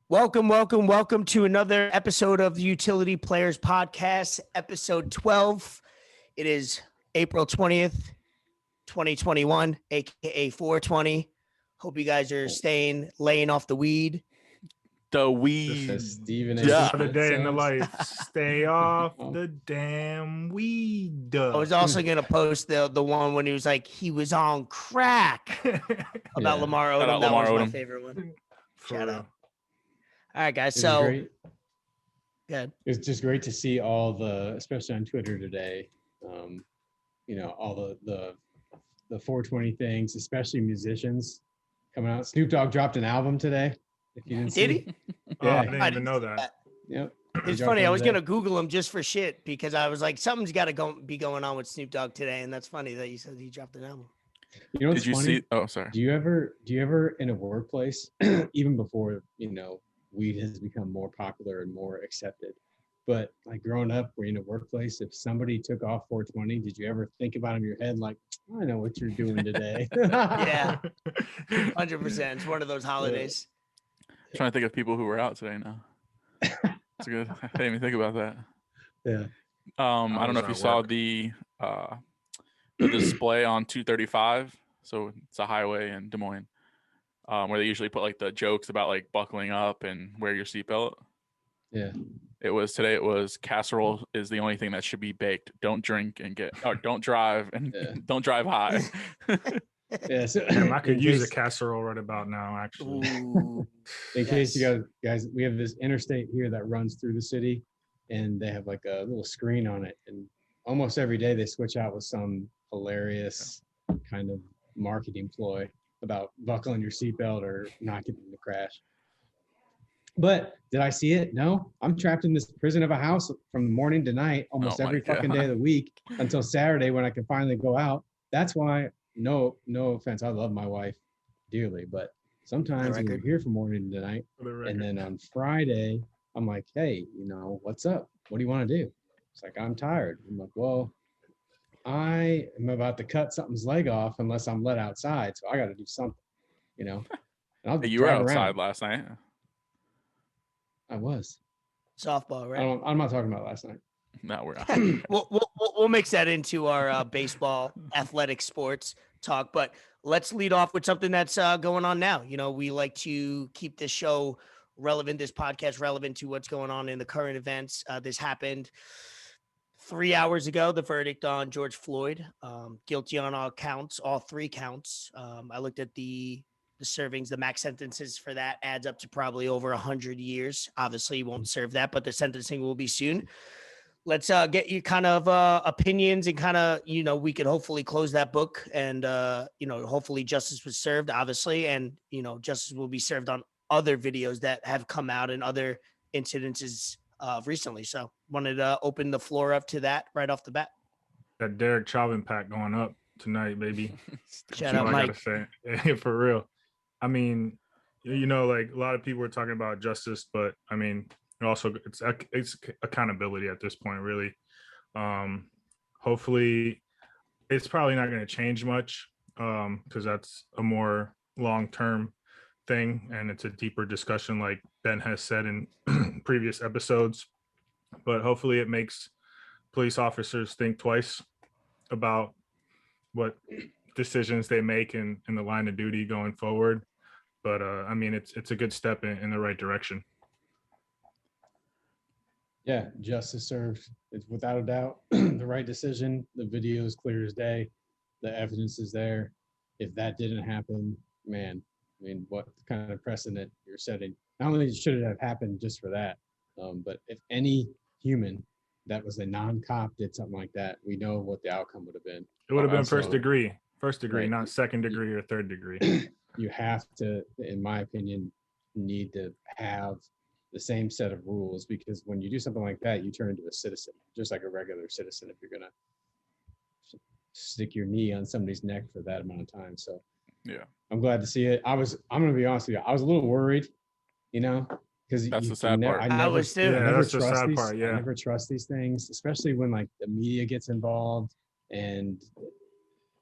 Welcome to another episode of the Utility Players Podcast, episode 12. It is April 20th, 2021, aka 420. Hope you guys are laying off the weed. The weed. Just another day in the life. Stay off the damn weed. I was also going to post the one when he was on crack about Lamar Odom. That was my favorite one. Shout out. All right, guys. So good. It's just great to see all especially on Twitter today, all the 420 things, especially musicians coming out. Snoop Dogg dropped an album today. If you didn't see. Did he? Yeah, I didn't even know that. Yep. It's funny. I was going to Google him just for shit because I was like, something's got to be going on with Snoop Dogg today. And that's funny that you said he dropped an album. You know what's funny? See? Oh, sorry. Do you ever in a workplace, even before, weed has become more popular and more accepted, but like growing up, we're in a workplace. If somebody took off 420, did you ever think about in your head, like, I know what you're doing today? Yeah, 100%. It's one of those holidays. I'm trying to think of people who were out today now. It's good. I didn't even think about that. Yeah. I don't know if you saw the display on 235. So it's a highway in Des Moines. Where they usually put like the jokes about like buckling up and wear your seatbelt. Yeah. It was casserole is the only thing that should be baked. Don't drink and don't drive and don't drive high. Yeah. So, I could use a casserole right about now, actually. In case you guys, we have this interstate here that runs through the city, and they have like a little screen on it, and almost every day they switch out with some hilarious kind of marketing ploy about buckling your seatbelt or not getting in the crash. But did I see it? No. I'm trapped in this prison of a house from morning to night, almost every fucking day of the week until Saturday when I can finally go out. That's why, no offense, I love my wife dearly, but sometimes we're here from morning to night, and then on Friday, I'm like, hey, what's up? What do you want to do? It's like, I'm tired. I'm like, well, I am about to cut something's leg off unless I'm let outside, so I got to do something, And I'll you were outside last night. I was. Softball, right? I'm not talking about last night. No, we're not. we'll mix that into our baseball, athletic sports talk, but let's lead off with something that's going on now. We like to keep this show relevant, this podcast relevant to what's going on in the current events. This happened 3 hours ago, the verdict on George Floyd, guilty on all three counts. I looked at the servings, the max sentences for that adds up to probably over 100 years. Obviously, he won't serve that, but the sentencing will be soon. Let's get you kind of opinions and kind of, we could hopefully close that book and, hopefully justice was served, obviously. And, justice will be served on other videos that have come out and other incidences recently. So wanted to open the floor up to that right off the bat. That Derek Chauvin pack going up tonight, baby. Shout out, Mike. Say. For real. I mean, like a lot of people were talking about justice, but I mean, also it's accountability at this point, really. Hopefully it's probably not going to change much because that's a more long-term thing and it's a deeper discussion like Ben has said in previous episodes, but hopefully it makes police officers think twice about what decisions they make in the line of duty going forward. But I mean, it's a good step in the right direction. Yeah, justice served. It's without a doubt the right decision. The video is clear as day. The evidence is there. If that didn't happen, man, I mean, what kind of precedent you're setting? Not only should it have happened just for that, but if any human that was a non-cop did something like that, we know what the outcome would have been. It would have been first degree, right. Not second degree or third degree. You have to, in my opinion, need to have the same set of rules, because when you do something like that, you turn into a citizen, just like a regular citizen, if you're going to stick your knee on somebody's neck for that amount of time. So yeah, I'm glad to see it. I'm going to be honest with you. I was a little worried, because that's the sad part. I was too. That's the sad part. Yeah. I never trust these things, especially when like the media gets involved and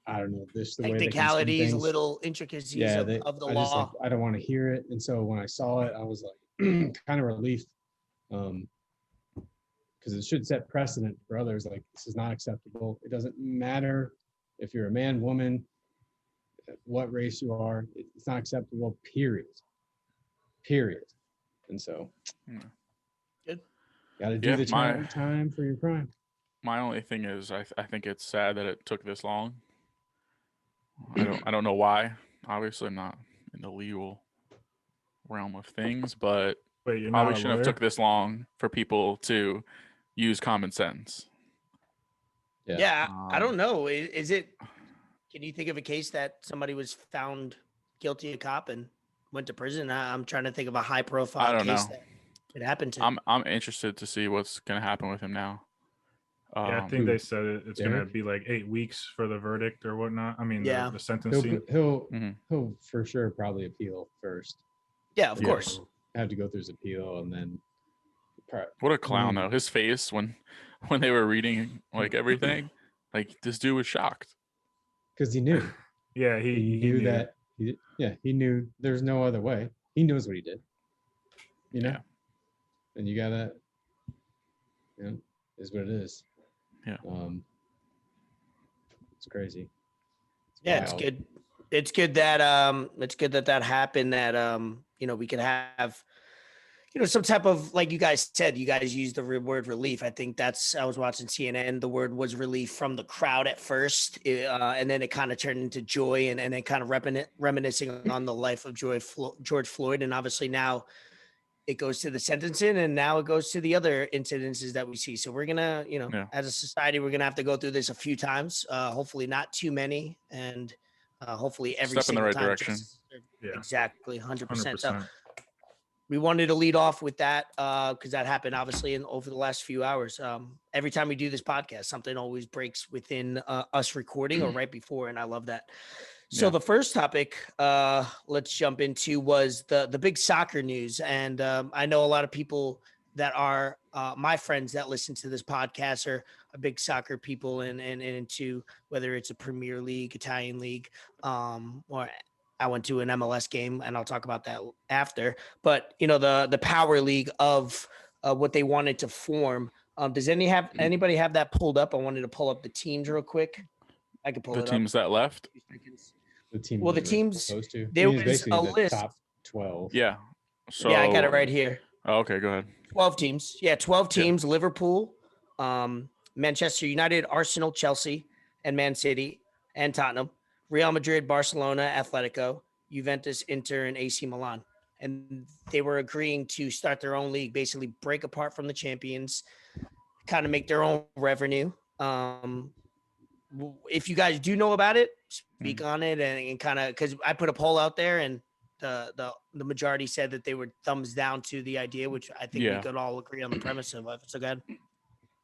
I don't know, this the technicalities, little intricacies of the law. I don't want to hear it. And so when I saw it, I was like, kind of relief, because it should set precedent for others. Like, this is not acceptable. It doesn't matter if you're a man, woman, what race you are. It's not acceptable. Period. And so, Good. got to do the time for your crime. My only thing is, I think it's sad that it took this long. I don't know why. Obviously, I'm not in the legal realm of things, but Wait, you're probably not a shouldn't have lawyer? took this long for people to use common sense. Yeah, I don't Um, know. Is it? Can you think of a case that somebody was found guilty of cop and went to prison? I'm trying to think of a high I profile don't case know. that it happened to. I'm interested to see what's gonna happen with him now. Yeah, I think Who? they said it's going to Derek? be like 8 weeks for the verdict or whatnot. I mean, Yeah. the sentencing. He'll Mhm. for sure probably appeal first. Yeah, of Yeah. course. Have to go through his appeal, and then What a clown Mm. though. His face when they were reading like everything, like this dude was shocked. because he knew. Yeah, He knew that. He knew there's no other way. He knows what he did. You know. Yeah. And you gotta. Is what it is. Yeah. It's crazy. Yeah, it's wild. good. It's good that that happened. That we could have some type of, like you guys said, you guys used the word relief. I think I was watching CNN. The word was relief from the crowd at first, and then it kind of turned into joy, and then kind of reminiscing on the life of George Floyd, and obviously now it goes to the sentencing, and now it goes to the other incidences that we see. So we're gonna, Yeah. as a society, we're gonna have to go through this a few times. Hopefully not too many, and hopefully every Step in the single right time. direction. Yeah. Exactly, 100%. So 100%. we wanted to lead off with that because that happened obviously over the last few hours. Every time we do this podcast, something always breaks within us recording or right before, and I love that. So Yeah. the first topic let's jump into was the big soccer news. And I know a lot of people that are my friends that listen to this podcast are big soccer people and into whether it's a Premier League, Italian league, or I went to an MLS game, and I'll talk about that after. But the power league of what they wanted to form. Does anybody have that pulled up? I wanted to pull up the teams real quick. I could pull The it teams that left. up. The team. Well, the we're teams, supposed to. there it's was basically a the list. top 12. Yeah. So Yeah, I got it right here. Oh, okay, go ahead. 12 teams. Yeah, 12 teams. Liverpool, Manchester United, Arsenal, Chelsea, and Man City, and Tottenham, Real Madrid, Barcelona, Atletico, Juventus, Inter, and AC Milan. And they were agreeing to start their own league, basically break apart from the champions, kind of make their own revenue. If you guys do know about it, speak on it and kind of, because I put a poll out there and the majority said that they were thumbs down to the idea, which I think we could all agree on the premise of it. So good.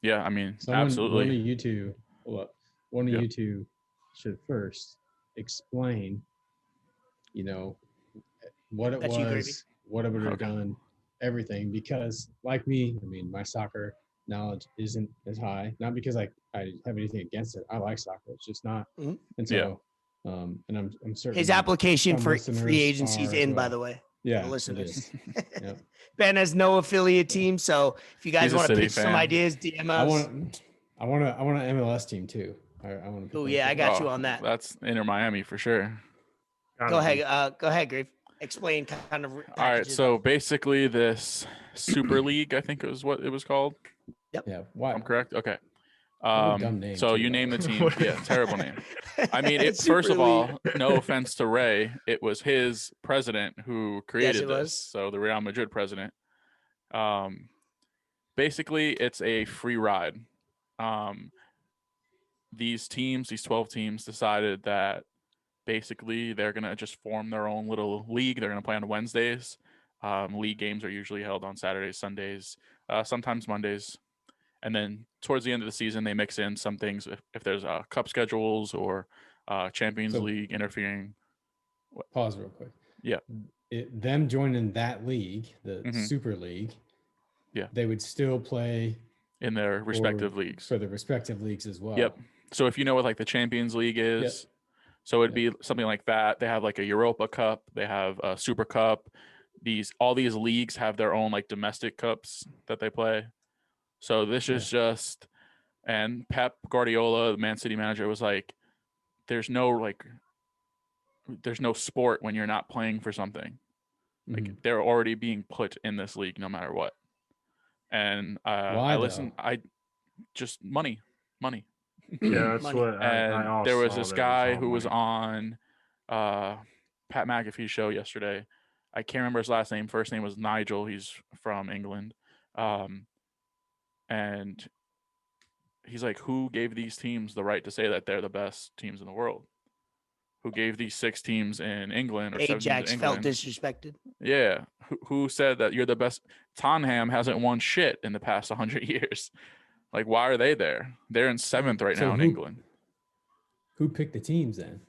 Yeah, I mean, One absolutely. of you two, you two should first explain, what it That's you, Gravy. was, what it would have done, everything. Because like me, I mean, my soccer knowledge isn't as high. Not because I have anything against it. I like soccer. It's just not. Mhm. And so, and I'm certain his application some for listeners free agency's are as in, by well. the way. Yeah, The it listeners. is. Yep. Ben has no affiliate team, so if you guys He's a want to City pitch some fan. ideas, DM I us. want an MLS team too. I want to. Oh yeah, I got you on that. That's Inter Miami for sure. Go ahead. Go ahead, Grave. Explain kind of. All right, packages so of- basically this Super League, I think is what it was called. Yeah. Why? I'm correct. Okay. What a dumb name, So too, you by name the the way. team. Yeah, terrible name. I mean, Super first of League. all, no offense to Ray, it was his president who created it this. was. So the Real Madrid president. Basically, it's a free ride. These 12 teams decided that basically they're going to just form their own little league. They're going to play on Wednesdays. League games are usually held on Saturdays, Sundays, sometimes Mondays. And then towards the end of the season, they mix in some things if there's cup schedules or Champions League interfering. Pause real quick. Yeah. Them joining that league, the Super League, they would still play in their respective leagues. For the respective leagues as well. Yep. So if you know what like the Champions League is, so it'd be something like that. They have like a Europa Cup, they have a Super Cup, all these leagues have their own like domestic cups that they play. So this is just, and Pep Guardiola, the Man City manager, was like, there's no sport when you're not playing for something. Like they're already being put in this league no matter what. And Why, just money. Yeah, that's Money. what I also there was saw this that guy it's all who was money. on Pat McAfee's show yesterday. I can't remember his last name. First name was Nigel. He's from England. And he's like, who gave these teams the right to say that they're the best teams in the world? Who gave these 6 teams in England or 7 teams in Ajax felt England? disrespected. Yeah. Who said that you're the best? Tottenham hasn't won shit in the past 100 years. Like, why are they there? They're in 7th right now in England. Who picked the teams then?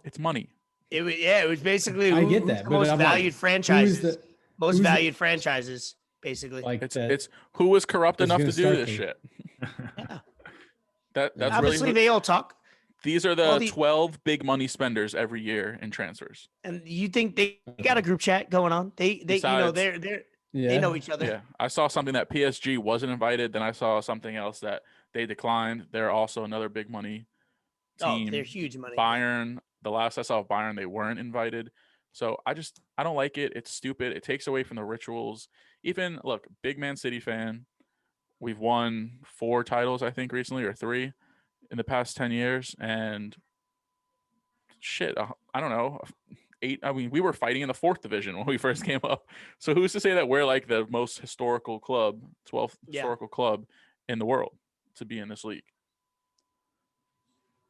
It's money. It was basically I get that, the but most I'm valued like, franchises. Most valued franchises, basically. Like It's who was corrupt enough to do this shit. Yeah. That's Obviously really they all talk. These are the 12 big money spenders every year in transfers. And you think they got a group chat going on? They they know each other. Yeah, I saw something that PSG wasn't invited. Then I saw something else that they declined. They're also another big money team. Oh, they're huge money. Bayern. The last I saw of Bayern, they weren't invited. So I don't like it. It's stupid. It takes away from the rituals. Even look, big Man City fan. We've won 4 titles, I think, recently, or 3 in the past 10 years. And shit, I don't know. 8. I mean, we were fighting in the 4th division when we first came up. So who's to say that we're like the most historical club, 12th historical club in the world to be in this league?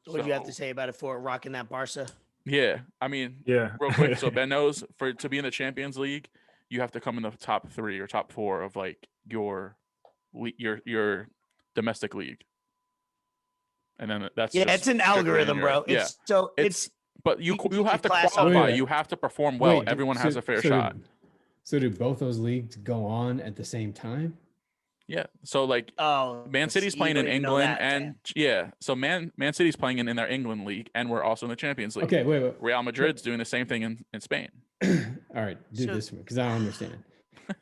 What do you have to say about it for rocking that Barca? Yeah, I mean, real quick. So Ben knows to be in the Champions League, you have to come in the top 3 or top 4 of like your domestic league, and then that's it's an algorithm, bro. But you have to qualify. You have to perform well. Everyone has a fair shot. So do both those leagues go on at the same time? Yeah. So like, Man City's playing in England, and so Man City's playing in their England league, and we're also in the Champions League. Okay, wait. Real Madrid's doing the same thing in Spain. All right, do this for me because I don't understand.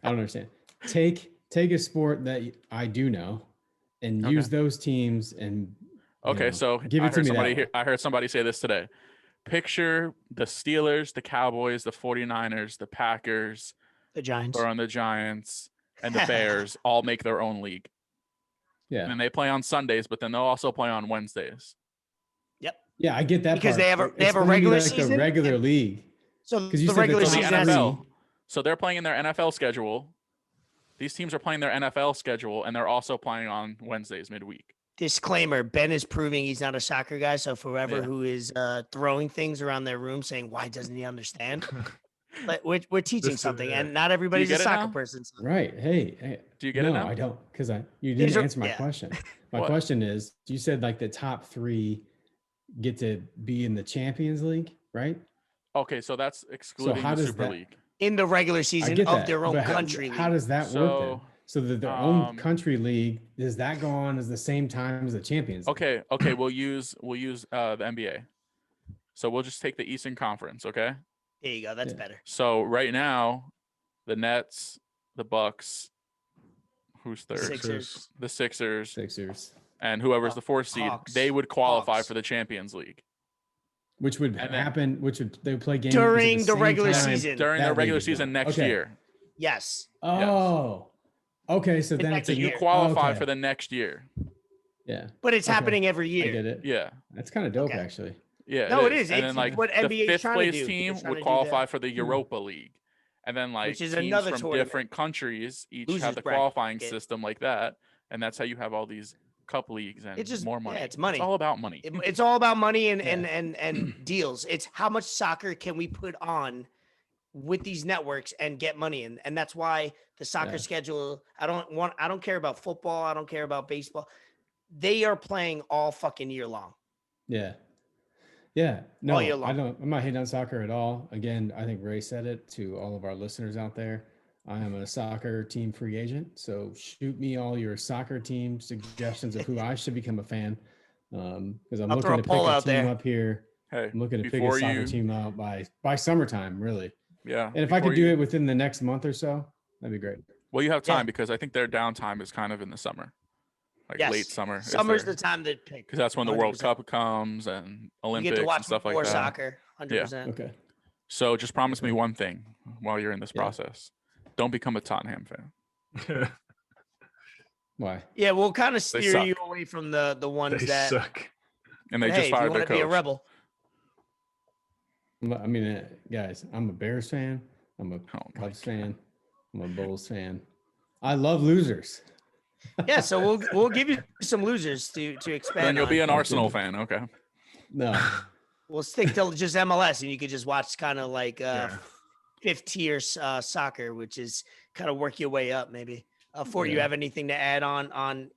I don't understand. Take a sport that I do know, and use those teams and. So give it to me. I heard somebody say this today. Picture the Steelers, the Cowboys, the 49ers, the Packers, the Giants, or on the Giants. And the Bears all make their own league. Yeah. And they play on Sundays, but then they'll also play on Wednesdays. Yep. Yeah, I get that because part. they have a regular like season, a regular league. So the regular season, NFL. So they're playing in their NFL schedule. These teams are playing their NFL schedule, and they're also playing on Wednesdays midweek. Disclaimer: Ben is proving he's not a soccer guy. So forever who is throwing things around their room, saying why doesn't he understand? But we're teaching something, and not everybody's a soccer person. So. Right. Hey. Do you get it now? No, I don't, because you didn't answer my question. My question is, you said like the top 3 get to be in the Champions League, right? Okay, so that's excluding the Super League. In the regular season of their own country league. How does that work then? So that their own country league, does that go on as the same time as the Champions League? Okay, we'll use the NBA. So we'll just take the Eastern Conference, okay? There you go. That's better. So right now, the Nets, the Bucks, who's third? The Sixers, and whoever's the 4th seed, they would qualify for the Champions League. Which would happen? They would play games during the regular season. During the regular season next year. Yes. Oh. Okay. So then you qualify for the next year. Yeah. But it's happening every year. I get it. Yeah. That's kind of dope, actually. Yeah. No, it is. And then like what NBA the is 5th place team would qualify for the Europa League. And then like which is teams another from tournament. Different countries each Losers have the qualifying system like that. And that's how you have all these cup leagues and it's just more money. Yeah, it's money. It's all about money. It's all about money and deals. It's how much soccer can we put on with these networks and get money in. And that's why the soccer schedule, I don't care about football. I don't care about baseball. They are playing all fucking year long. Yeah. Yeah. No, all year long. I'm not hating on soccer at all. Again, I think Ray said it to all of our listeners out there. I am a soccer team free agent. So shoot me all your soccer team suggestions of who I should become a fan. Because I'm looking to pick a team up here. Hey, I'm looking to pick a soccer team out by summertime, really. Yeah. And if I could do it within the next month or so, that'd be great. Well, you have time Yeah. because I think their downtime is kind of in the summer, like late summer. Summer's the time to pick. Because that's when the World 100%. Cup comes and You Olympics get to watch and stuff like more that. soccer, 100%. Okay. So just promise me one thing while you're in this Yeah. process. Don't become a Tottenham fan. Why? Yeah, we'll kind of They steer suck. you away from the ones They that. suck. And they Hey, just if you fired want their to be a coach. rebel. I mean, guys, I'm a Bears fan. I'm a Oh my Cubs fan. I'm a Bulls fan. I love losers. Yeah, so we'll give you some losers to expand. Then you'll be on. an Arsenal fan. Okay. No. We'll stick to just MLS, and you could just watch kind of like Yeah. fifth tier soccer, which is kind of work your way up. Maybe. Fort, you Yeah. have anything to add on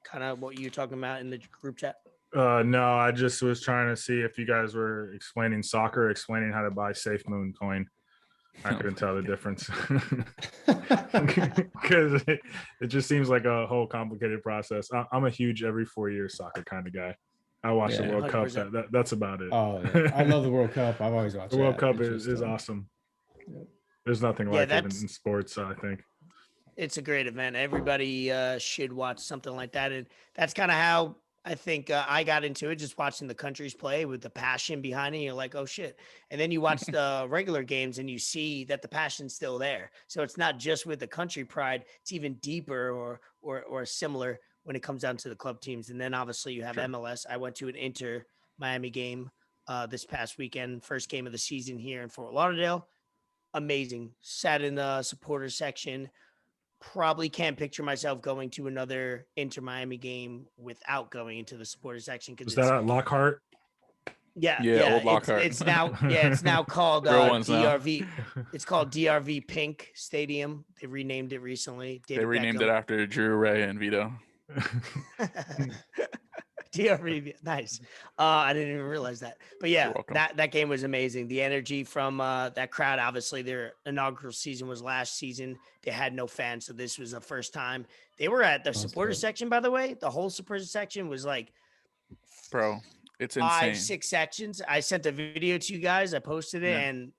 kind of what you're talking about in the group chat? No, I just was trying to see if you guys were explaining soccer, explaining how to buy Safe Moon coin. I couldn't tell the difference because it just seems like a whole complicated process. I'm a huge every 4 years soccer kind of guy. I watch the Yeah, World Cup. 100%. That's about it. Oh, yeah. I love the World Cup. I've always watched The World that. Cup It's is just, awesome. Yep. There's nothing Yeah, like it in that's- sports, I think. It's a great event. Everybody should watch something like that, and that's kind of how I think I got into it. Just watching the countries play with the passion behind it. You're like, oh shit! And then you watch the regular games, and you see that the passion's still there. So it's not just with the country pride; it's even deeper or similar when it comes down to the club teams. And then obviously you have MLS. I went to an Inter Miami game this past weekend, first game of the season here in Fort Lauderdale. Amazing. Sat in the supporter section. Probably can't picture myself going to another Inter Miami game without going into the supporter section Is because that at Lockhart? Yeah, old it's Lockhart. it's now called Real ones now. DRV. It's called DRV Pink Stadium. They renamed it recently. They David renamed Beckham. it after Drew, Ray, and Vito. DRV, nice. I didn't even realize that. But yeah, You're welcome. that game was amazing. The energy from that crowd. Obviously, their inaugural season was last season. They had no fans, so this was the first time. They were at the That's supporter dope. section, by the way. The whole supporter section was like Bro, it's 5, insane. 6 sections. I sent a video to you guys. I posted it, Yeah. and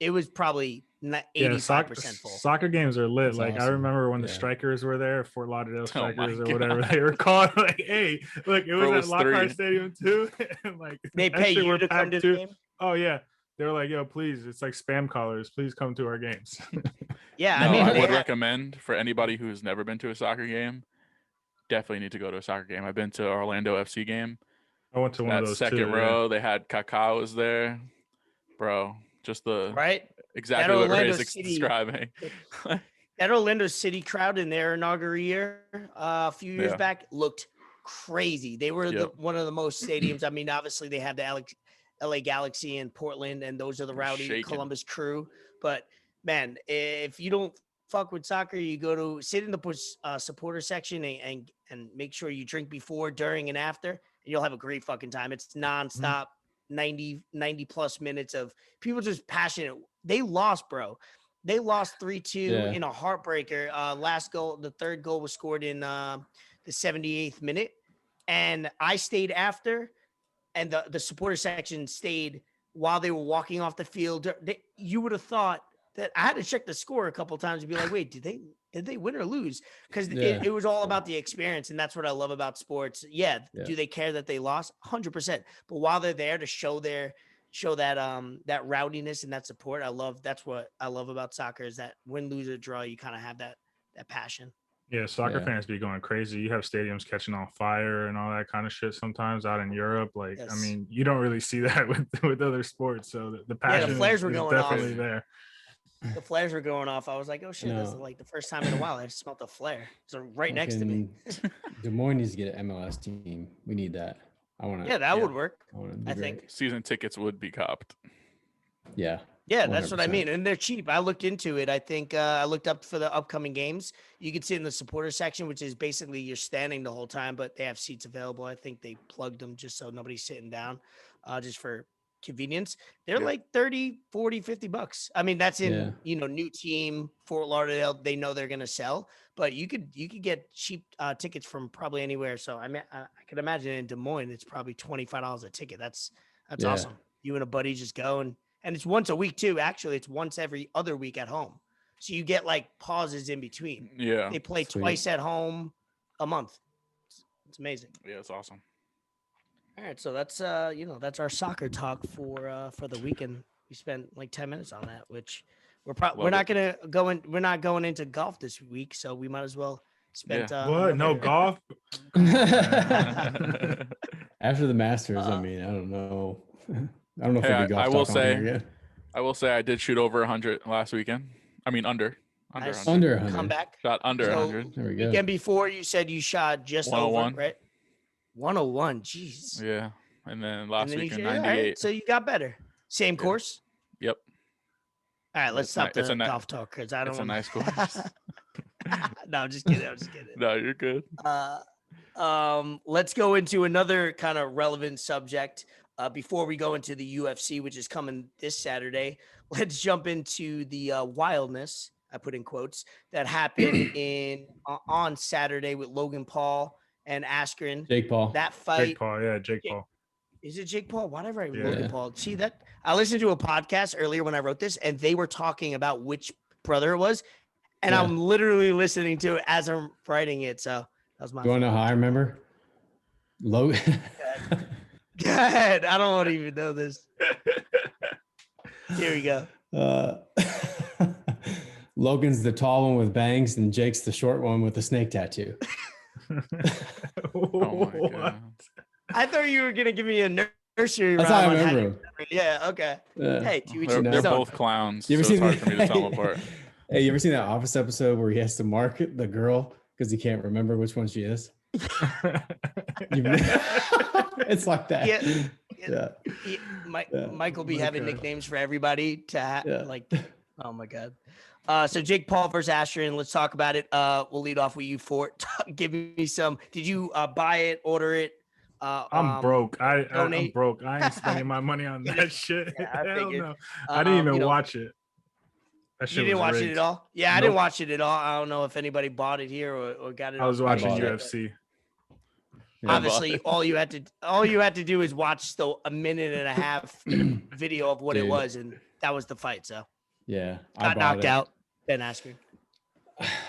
it was probably not 85% full. Soccer games are lit. That's like I awesome. remember when the Yeah. Strikers were there, Fort Lauderdale Oh Strikers my or whatever God. they were called. Like, hey, look, it was Bro, it at was Lockhart 3. Stadium too. And like They that pay shit you were to come packed to the too. game. Oh yeah, they were like, yo, please, it's like spam callers. Please come to our games. Yeah, No, I mean, I they would had- recommend for anybody who's never been to a soccer game, definitely need to go to a soccer game. I've been to Orlando FC game. I went to one of That those second too. row, they had Kaká was there. Bro, just the right. exactly what Orlando Ray's City- describing. That Orlando City crowd in their inaugural year a few years Yeah. back looked crazy. They were Yep. one of the most stadiums. I mean, obviously they have the LA Galaxy and Portland, and those are the They're rowdy shaking. Columbus Crew. But man, if you don't fuck with soccer, you go to sit in the supporter section and make sure you drink before, during, and after, and you'll have a great fucking time. It's nonstop, 90 plus minutes of people just passionate. They lost, bro. They lost 3-2 Yeah. in a heartbreaker. Last goal, the third goal was scored in the 78th minute. And I stayed after, and the supporter section stayed while they were walking off the field. You would have thought that I had to check the score a couple times and be like, wait, did they win or lose? Because Yeah. it was all about the experience. And that's what I love about sports. Yeah. Do they care that they lost? 100%. But while they're there to show that rowdiness and that support, that's what I love about soccer, is that win, lose, or draw, you kind of have that passion. Yeah, soccer Yeah. fans be going crazy. You have stadiums catching on fire and all that kind of shit sometimes out in Europe. Like, I Yes. mean, you don't really see that with other sports. So the passion flares is were going off. definitely there. The flares were going off. I was like, oh shit, this is No. like the first time in a while I smelled a flare. So right next to me. Fucking Des Moines needs to get an MLS team. We need that. I want to. Yeah, that would work. I I think. Season tickets would be copped. Yeah. Yeah, that's what I 100%. mean. And they're cheap. I looked into it. I think I looked up for the upcoming games. You could sit in the supporter section, which is basically you're standing the whole time, but they have seats available. I think they plugged them just so nobody's sitting down, just for convenience. They're Yeah. like 30, 40, $50. I mean, that's in, Yeah. new team, Fort Lauderdale. They know they're going to sell, but you could get cheap tickets from probably anywhere. So I mean, I could imagine in Des Moines, it's probably $25 a ticket. That's Yeah. awesome. You and a buddy just go and And it's once a week too. Actually, it's once every other week at home. So you get like pauses in between. Yeah. They play Sweet. twice at home a month. It's amazing. Yeah, it's awesome. All right, so that's that's our soccer talk for the weekend. We spent like 10 minutes on that, which we're not going into golf this week, so we might as well spend What? No golf? After the Masters, I mean, I don't know. I don't know if Hey, there'll be golf I will talk on here say- yet. I will say I did shoot over 100 last weekend. I mean, under Nice. 100. Under 100. comeback. Shot under So- 100. There we go. Weekend before you said you shot just over, 101. right? 101. Jeez. Yeah. And then And last then you weekend, said, all right, 98. so you got better. Same course. Yep. All right, let's It's stop ni- it's the a ni- golf talk because I don't It's a want. nice course. No, I'm just kidding. I'm just kidding. No, you're good. Let's go into another kind of relevant subject before we go into the UFC, which is coming this Saturday. Let's jump into the wildness, I put in quotes, that happened on Saturday with Logan Paul and Askren. Jake Paul. That fight. Jake Paul. Yeah, Jake Paul. Is it Jake Paul? Whatever. Yeah. Logan Paul. See that? I listened to a podcast earlier when I wrote this, and they were talking about which brother it was, and Yeah. I'm literally listening to it as I'm writing it. So that was my. You want to know how I remember? Logan. Go ahead. I don't want to even know this. Here we go. Logan's the tall one with bangs, and Jake's the short one with the snake tattoo. Oh my god. I thought you were gonna give me a nursery That's how I rhyme on remember you- him. Yeah. Okay. Hey, to each They're his own. both clowns, so You ever it's seen hard the- for me to tell them apart. Hey, you ever seen that Office episode where he has to mark the girl because he can't remember which one she is? It's like that. Yeah. Yeah. Yeah. Mike will be my having God. nicknames for everybody to Yeah. like. Oh my god. So Jake Paul versus Askren. Let's talk about it. We'll lead off with you for it. Give me some. Did you buy it? Order it? I'm broke. I'm donate. broke. I ain't spending my money on that shit. Yeah, I Hell figured. no. I didn't even you know, watch it. That shit You didn't was watch it rigged. at all? Yeah, I didn't Nope. watch it at all. I don't know if anybody bought it here or got it. I was on watching bought it. UFC. Yeah. Obviously, all you had to do is watch a minute and a half video of what it Dude. was, and that was the fight. So Yeah. got knocked out. Ben Askren.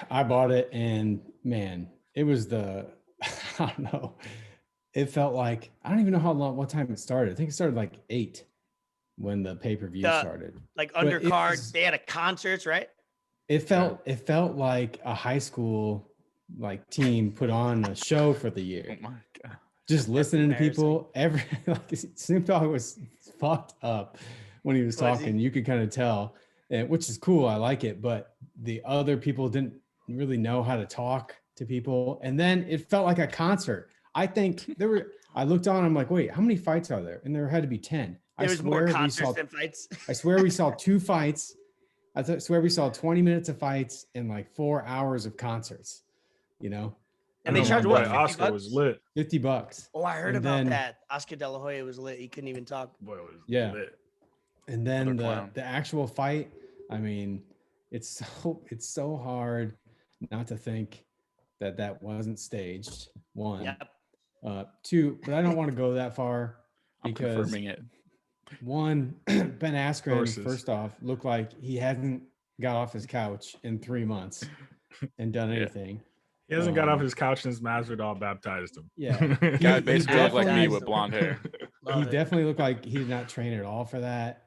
I bought it, and man, it was I don't know. It felt like, I don't even know what time it started. I think it started like 8 when the pay-per-view started. Like But it undercard, was- they had a concerts, right? It felt like a high school like team put on a show for the Oh year. my god. Just listening to embarrassing. people, like Snoop Dogg was fucked up when he was Was he? talking. You could kind of tell, which is cool. I like it, but the other people didn't really know how to talk to people. And then it felt like a concert. I think I looked on, I'm like, wait, how many fights are there? And there had to be 10. There was more concerts than fights. I swear we saw 2 fights. Swear we saw 20 minutes of fights and like 4 hours of concerts, And I they know charge my what? boy 50 Oscar was bucks? lit. $50. Oh, I heard And about then- that. Oscar De La Hoya was lit. He couldn't even talk. Boy, it was Yeah. lit. And then Another clown. the actual fight, I mean, it's so hard not to think that wasn't staged. 1. Yep. 2, but I don't want to go that far I'm because confirming it. 1, Ben Askren, Versus. first off, looked like he hasn't got off his couch in 3 months and done Yeah. anything. He hasn't got off his couch since Masvidal baptized him. Yeah. Guy He basically looked like me definitely- with blonde hair. Love He it. definitely looked like he did not train at all for that.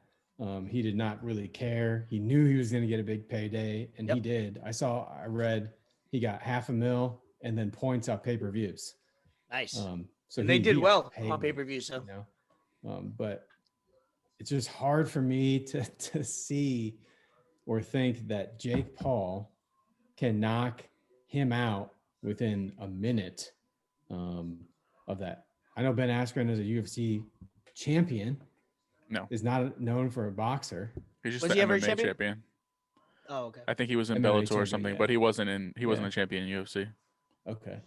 He did not really care. He knew he was going to get a big payday, and he Yep. did. I read he got $500,000 and then points off pay-per-views. Nice. So And they he did got well paid, on pay-per-view. So you know? But it's just hard for me to see or think that Jake Paul can knock him out within a minute of that. I know Ben Askren is a UFC champion. No. Is not known for a boxer. He's just Was the he ever a MMA champion? champion. oh, okay. I think he was in MMA Bellator or champion, something, yeah. but he wasn't Yeah. a champion in UFC. Okay.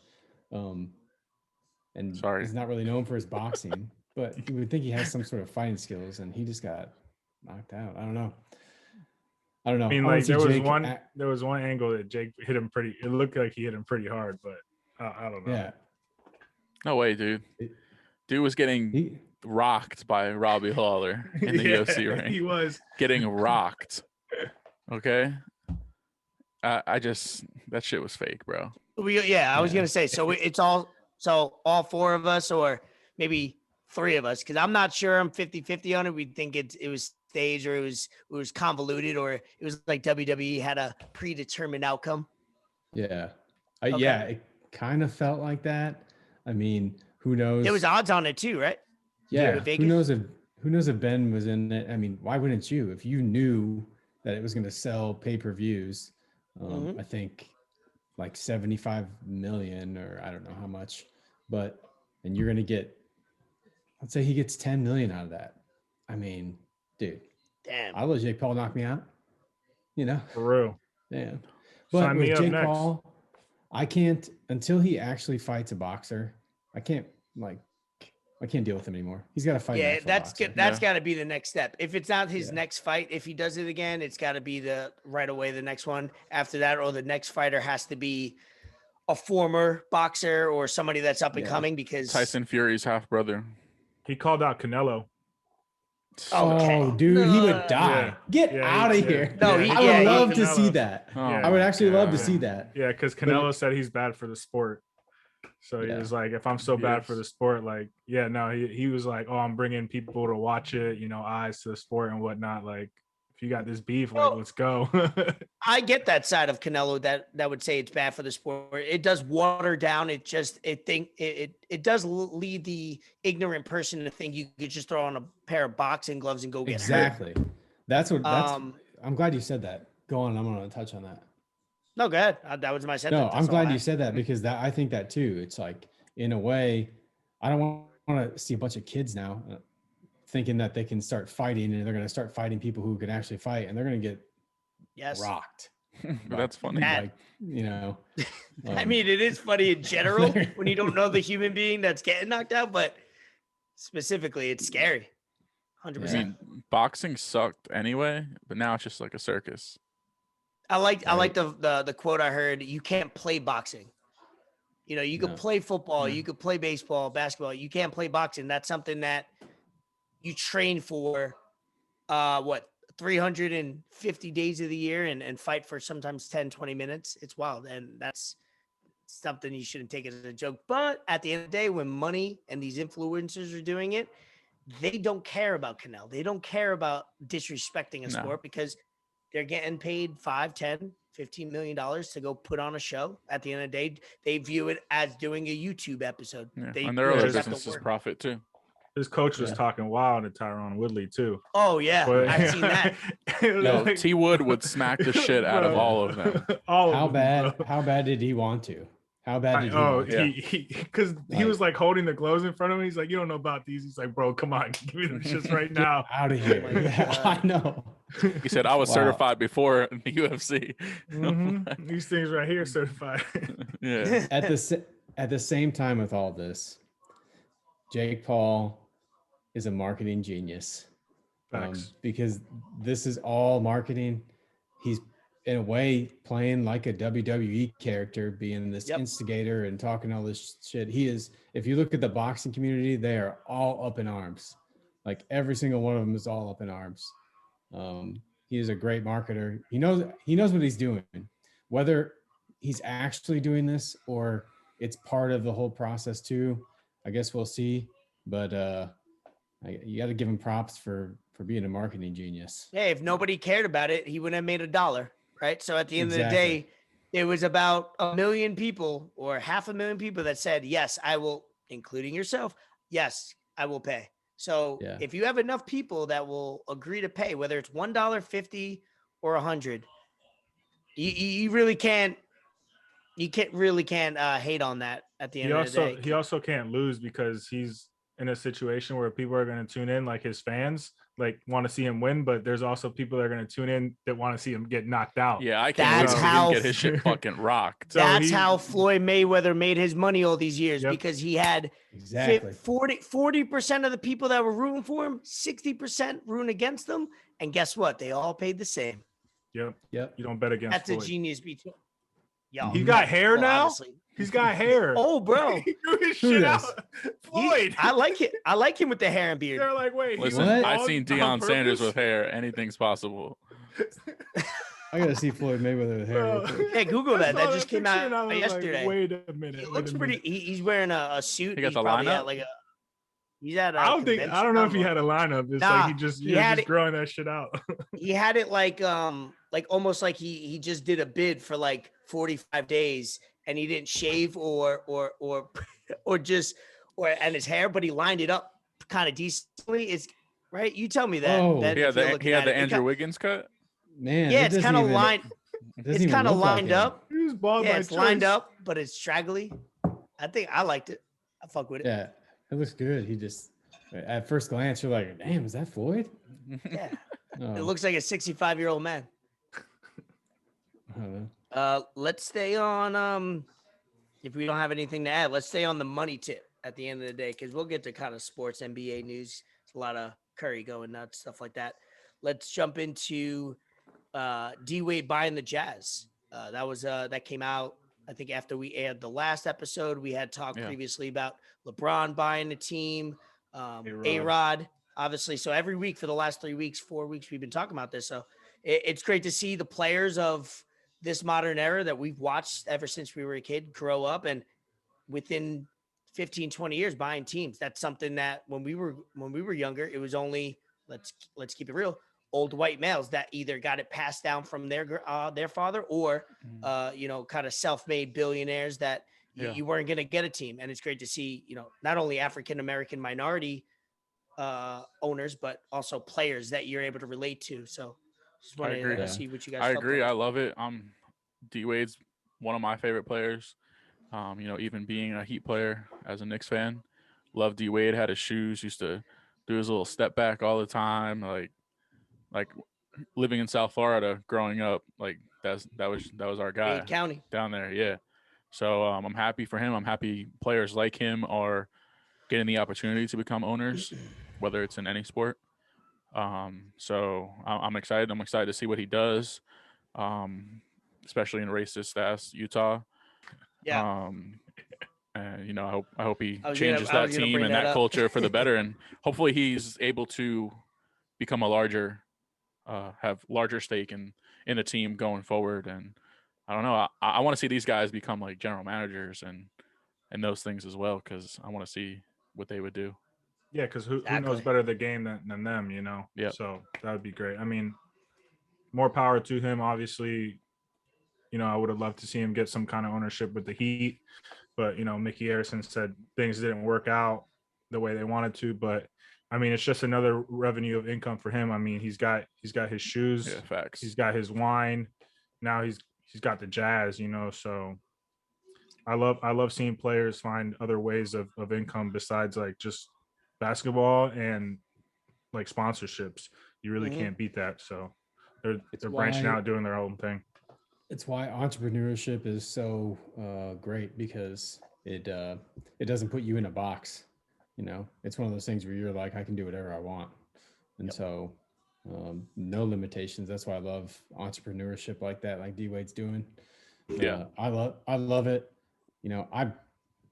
And Sorry. he's not really known for his boxing, but you would think he has some sort of fighting skills, and he just got knocked out. I don't know. I mean, I wanna like see Jake there was one angle that Jake hit him pretty. It looked like he hit him pretty hard, but I don't know. Yeah. No way, dude. It- Dude was getting rocked by Robbie Lawler in the UFC ring. He was getting rocked. Okay. I just that shit was fake, bro. I was gonna say, so all four of us, or maybe three of us, because I'm not sure. I'm 50-50 on it. We think it was staged, or it was convoluted, or it was like WWE had a predetermined outcome. Yeah. Okay. Yeah, it kind of felt like that. I mean, who knows? There was odds on it too, right? Yeah. with Who Vegas? knows if Ben was in it? I mean, why wouldn't you? If you knew that it was going to sell pay-per-views, I think like 75 million, or I don't know how much, and you're going to get, let's say he gets 10 million out of that. I mean, dude, Damn. I'll let Jake Paul knock me out, for real. Damn. But Sign me with up Jake next. Paul, I can't, until he actually fights a boxer, I can't deal with him anymore. He's got to fight. Yeah, that's good. That's Yeah. got to be the next step. If it's not his next fight, if he does it again, it's got to be the next one after that, or the next fighter has to be a former boxer or somebody that's up and coming, because Tyson Fury's half brother. He called out Canelo. Okay. Oh, dude, he would die. Yeah. Get Yeah, out of yeah. here. No, Yeah, I would love to Canelo. see that. Oh, Yeah. I would actually love to God. see that. Yeah, because Canelo said he's bad for the sport. So he was like, if I'm so bad for the sport, like, yeah, no, he was like, oh, I'm bringing people to watch it, eyes to the sport and whatnot. Like, if you got this beef, like, let's go. I get that side of Canelo that would say it's bad for the sport. It does water down. It does lead the ignorant person to think you could just throw on a pair of boxing gloves and go get hurt. Exactly. That's I'm glad you said that. Go on. I'm going to touch on that. No, go ahead. That was my sentence. No, I'm glad you said that, because I think that too. It's like, in a way, I don't want to see a bunch of kids now thinking that they can start fighting, and they're going to start fighting people who can actually fight, and they're going to get rocked. That's funny. That- Like, I mean, it is funny in general when you don't know the human being that's getting knocked out, but specifically, it's scary. 100%. I mean, boxing sucked anyway, but now it's just like a circus. I like the quote I heard. You can't play boxing. You could play football, you could play baseball, basketball. You can't play boxing. That's something that you train for 350 days of the year and fight for sometimes 10, 20 minutes. It's wild. And that's something you shouldn't take as a joke. But at the end of the day, when money and these influencers are doing it, they don't care about Canelo. They don't care about disrespecting a sport, because they're getting paid $5, $10, $15 million to go put on a show. At the end of the day, they view it as doing a YouTube episode. Yeah. And their other business is profit too. His coach was talking wild to Tyron Woodley too. Oh yeah, But, I've seen that. No, T Wood would smack the shit out of all of them. How bad did he want to? How bad did he want to? Because he was like holding the gloves in front of him. He's like, you don't know about these. He's like, bro, come on, give me the shits right now. Out of here. Oh I know. He said, I was certified before the UFC. These things right here certified. Yeah. At the same time with all this, Jake Paul is a marketing genius. Because this is all marketing. He's in a way playing like a WWE character, being this instigator and talking all this shit. He is, if you look at the boxing community, they are all up in arms. Like every single one of them is all up in arms. He is a great marketer. He knows what he's doing, whether he's actually doing this or it's part of the whole process too. I guess we'll see, but you got to give him props for being a marketing genius. Hey, if nobody cared about it, he wouldn't have made $1, right? So at the end of the day, it was about 1 million people or 500,000 people that said, yes, I will, including yourself. Yes, I will pay. So if you have enough people that will agree to pay, whether it's $1, $50, or $100, you really can't. You can't hate on that at the end of the day. He also can't lose, because he's in a situation where people are going to tune in, like his fans, like want to see him win, but there's also people that are going to tune in that want to see him get knocked out. Yeah, I can't wait to see him get his shit fucking rocked. That's how Floyd Mayweather made his money all these years, because he had 40% of the people that were rooting for him, 60% rooting against them, and guess what? They all paid the same. Yep. You don't bet against That's Floyd. a genius beat. Yo, He got hair now? obviously. He's got hair. Oh, bro. He grew his shit out. Floyd. I like it. I like him with the hair and beard. They're like, wait, he Listen, was I've bald seen on Deion Sanders purpose? with hair. Anything's possible. I gotta see Floyd Mayweather with hair. real quick. Yeah, Google I that. saw That just came picture and I out was like, yesterday. wait a minute. He wait looks a pretty. minute. He's wearing a suit. He got He's the probably lineup? at like a. He's at. I don't know if he had a lineup. It's like he just growing that shit out. He had it like almost like he just did a bid for like 45 days and he didn't shave or and his hair, but he lined it up kind of decently. Is right. You tell me that. Oh. Ben, He had if you're the looking at it. Andrew Wiggins cut. Man, Yeah, it it's doesn't kind of even- lined. it doesn't It's even kind of look like lined him. up. He was bald Yeah, by it's lined choice. up, but it's straggly. I think I liked it. I fuck with it. Yeah, it looks good. He just at first glance you're like, damn, is that Floyd? Yeah. Oh, It looks like a 65-year-old man. I don't know. Let's stay on if we don't have anything to add, let's stay on the money tip at the end of the day, because we'll get to kind of sports NBA news. It's a lot of Curry going nuts, stuff like that. Let's jump into D Wade buying the Jazz. That came out, I think, after we aired the last episode. We had talked previously about LeBron buying the team, A-Rod, obviously. So every week for the last 4 weeks, we've been talking about this. So it's great to see the players of this modern era that we've watched ever since we were a kid grow up, and within 15, 20 years buying teams. That's something that when we were younger, it was only, let's keep it real, old white males that either got it passed down from their father or kind of self-made billionaires that you weren't going to get a team. And it's great to see, not only African-American minority owners, but also players that you're able to relate to. So just wanted to see what you guys I felt agree. about. I love it. D Wade's one of my favorite players. Even being a Heat player as a Knicks fan, love D Wade. Had his shoes, used to do his little step back all the time. Like living in South Florida, growing up, like that was our guy. Dade County down there. Yeah. So I'm happy for him. I'm happy players like him are getting the opportunity to become owners, whether it's in any sport. So I'm excited. I'm excited to see what he does, especially in racist ass Utah. Yeah. And I hope he I was changes gonna that team bring and that that up. culture for the better, and hopefully he's able to become a larger, have larger stake in the team going forward. And I don't know, I want to see these guys become like general managers and those things as well, because I want to see what they would do. Yeah, because who knows better the game than them, Yeah. So that would be great. I mean, more power to him. Obviously, I would have loved to see him get some kind of ownership with the Heat, but Mickey Harrison said things didn't work out the way they wanted to. But I mean, it's just another revenue of income for him. I mean, he's got his shoes, Yeah, facts. he's got his wine. Now he's got the Jazz, So I love seeing players find other ways of income besides like just basketball and like sponsorships. You really can't beat that. So they're branching out, doing their own thing. It's why entrepreneurship is so great, because it doesn't put you in a box. It's one of those things where you're like, I can do whatever I want. And so no limitations. That's why I love entrepreneurship like that, like D Wade's doing. Yeah. I love it. I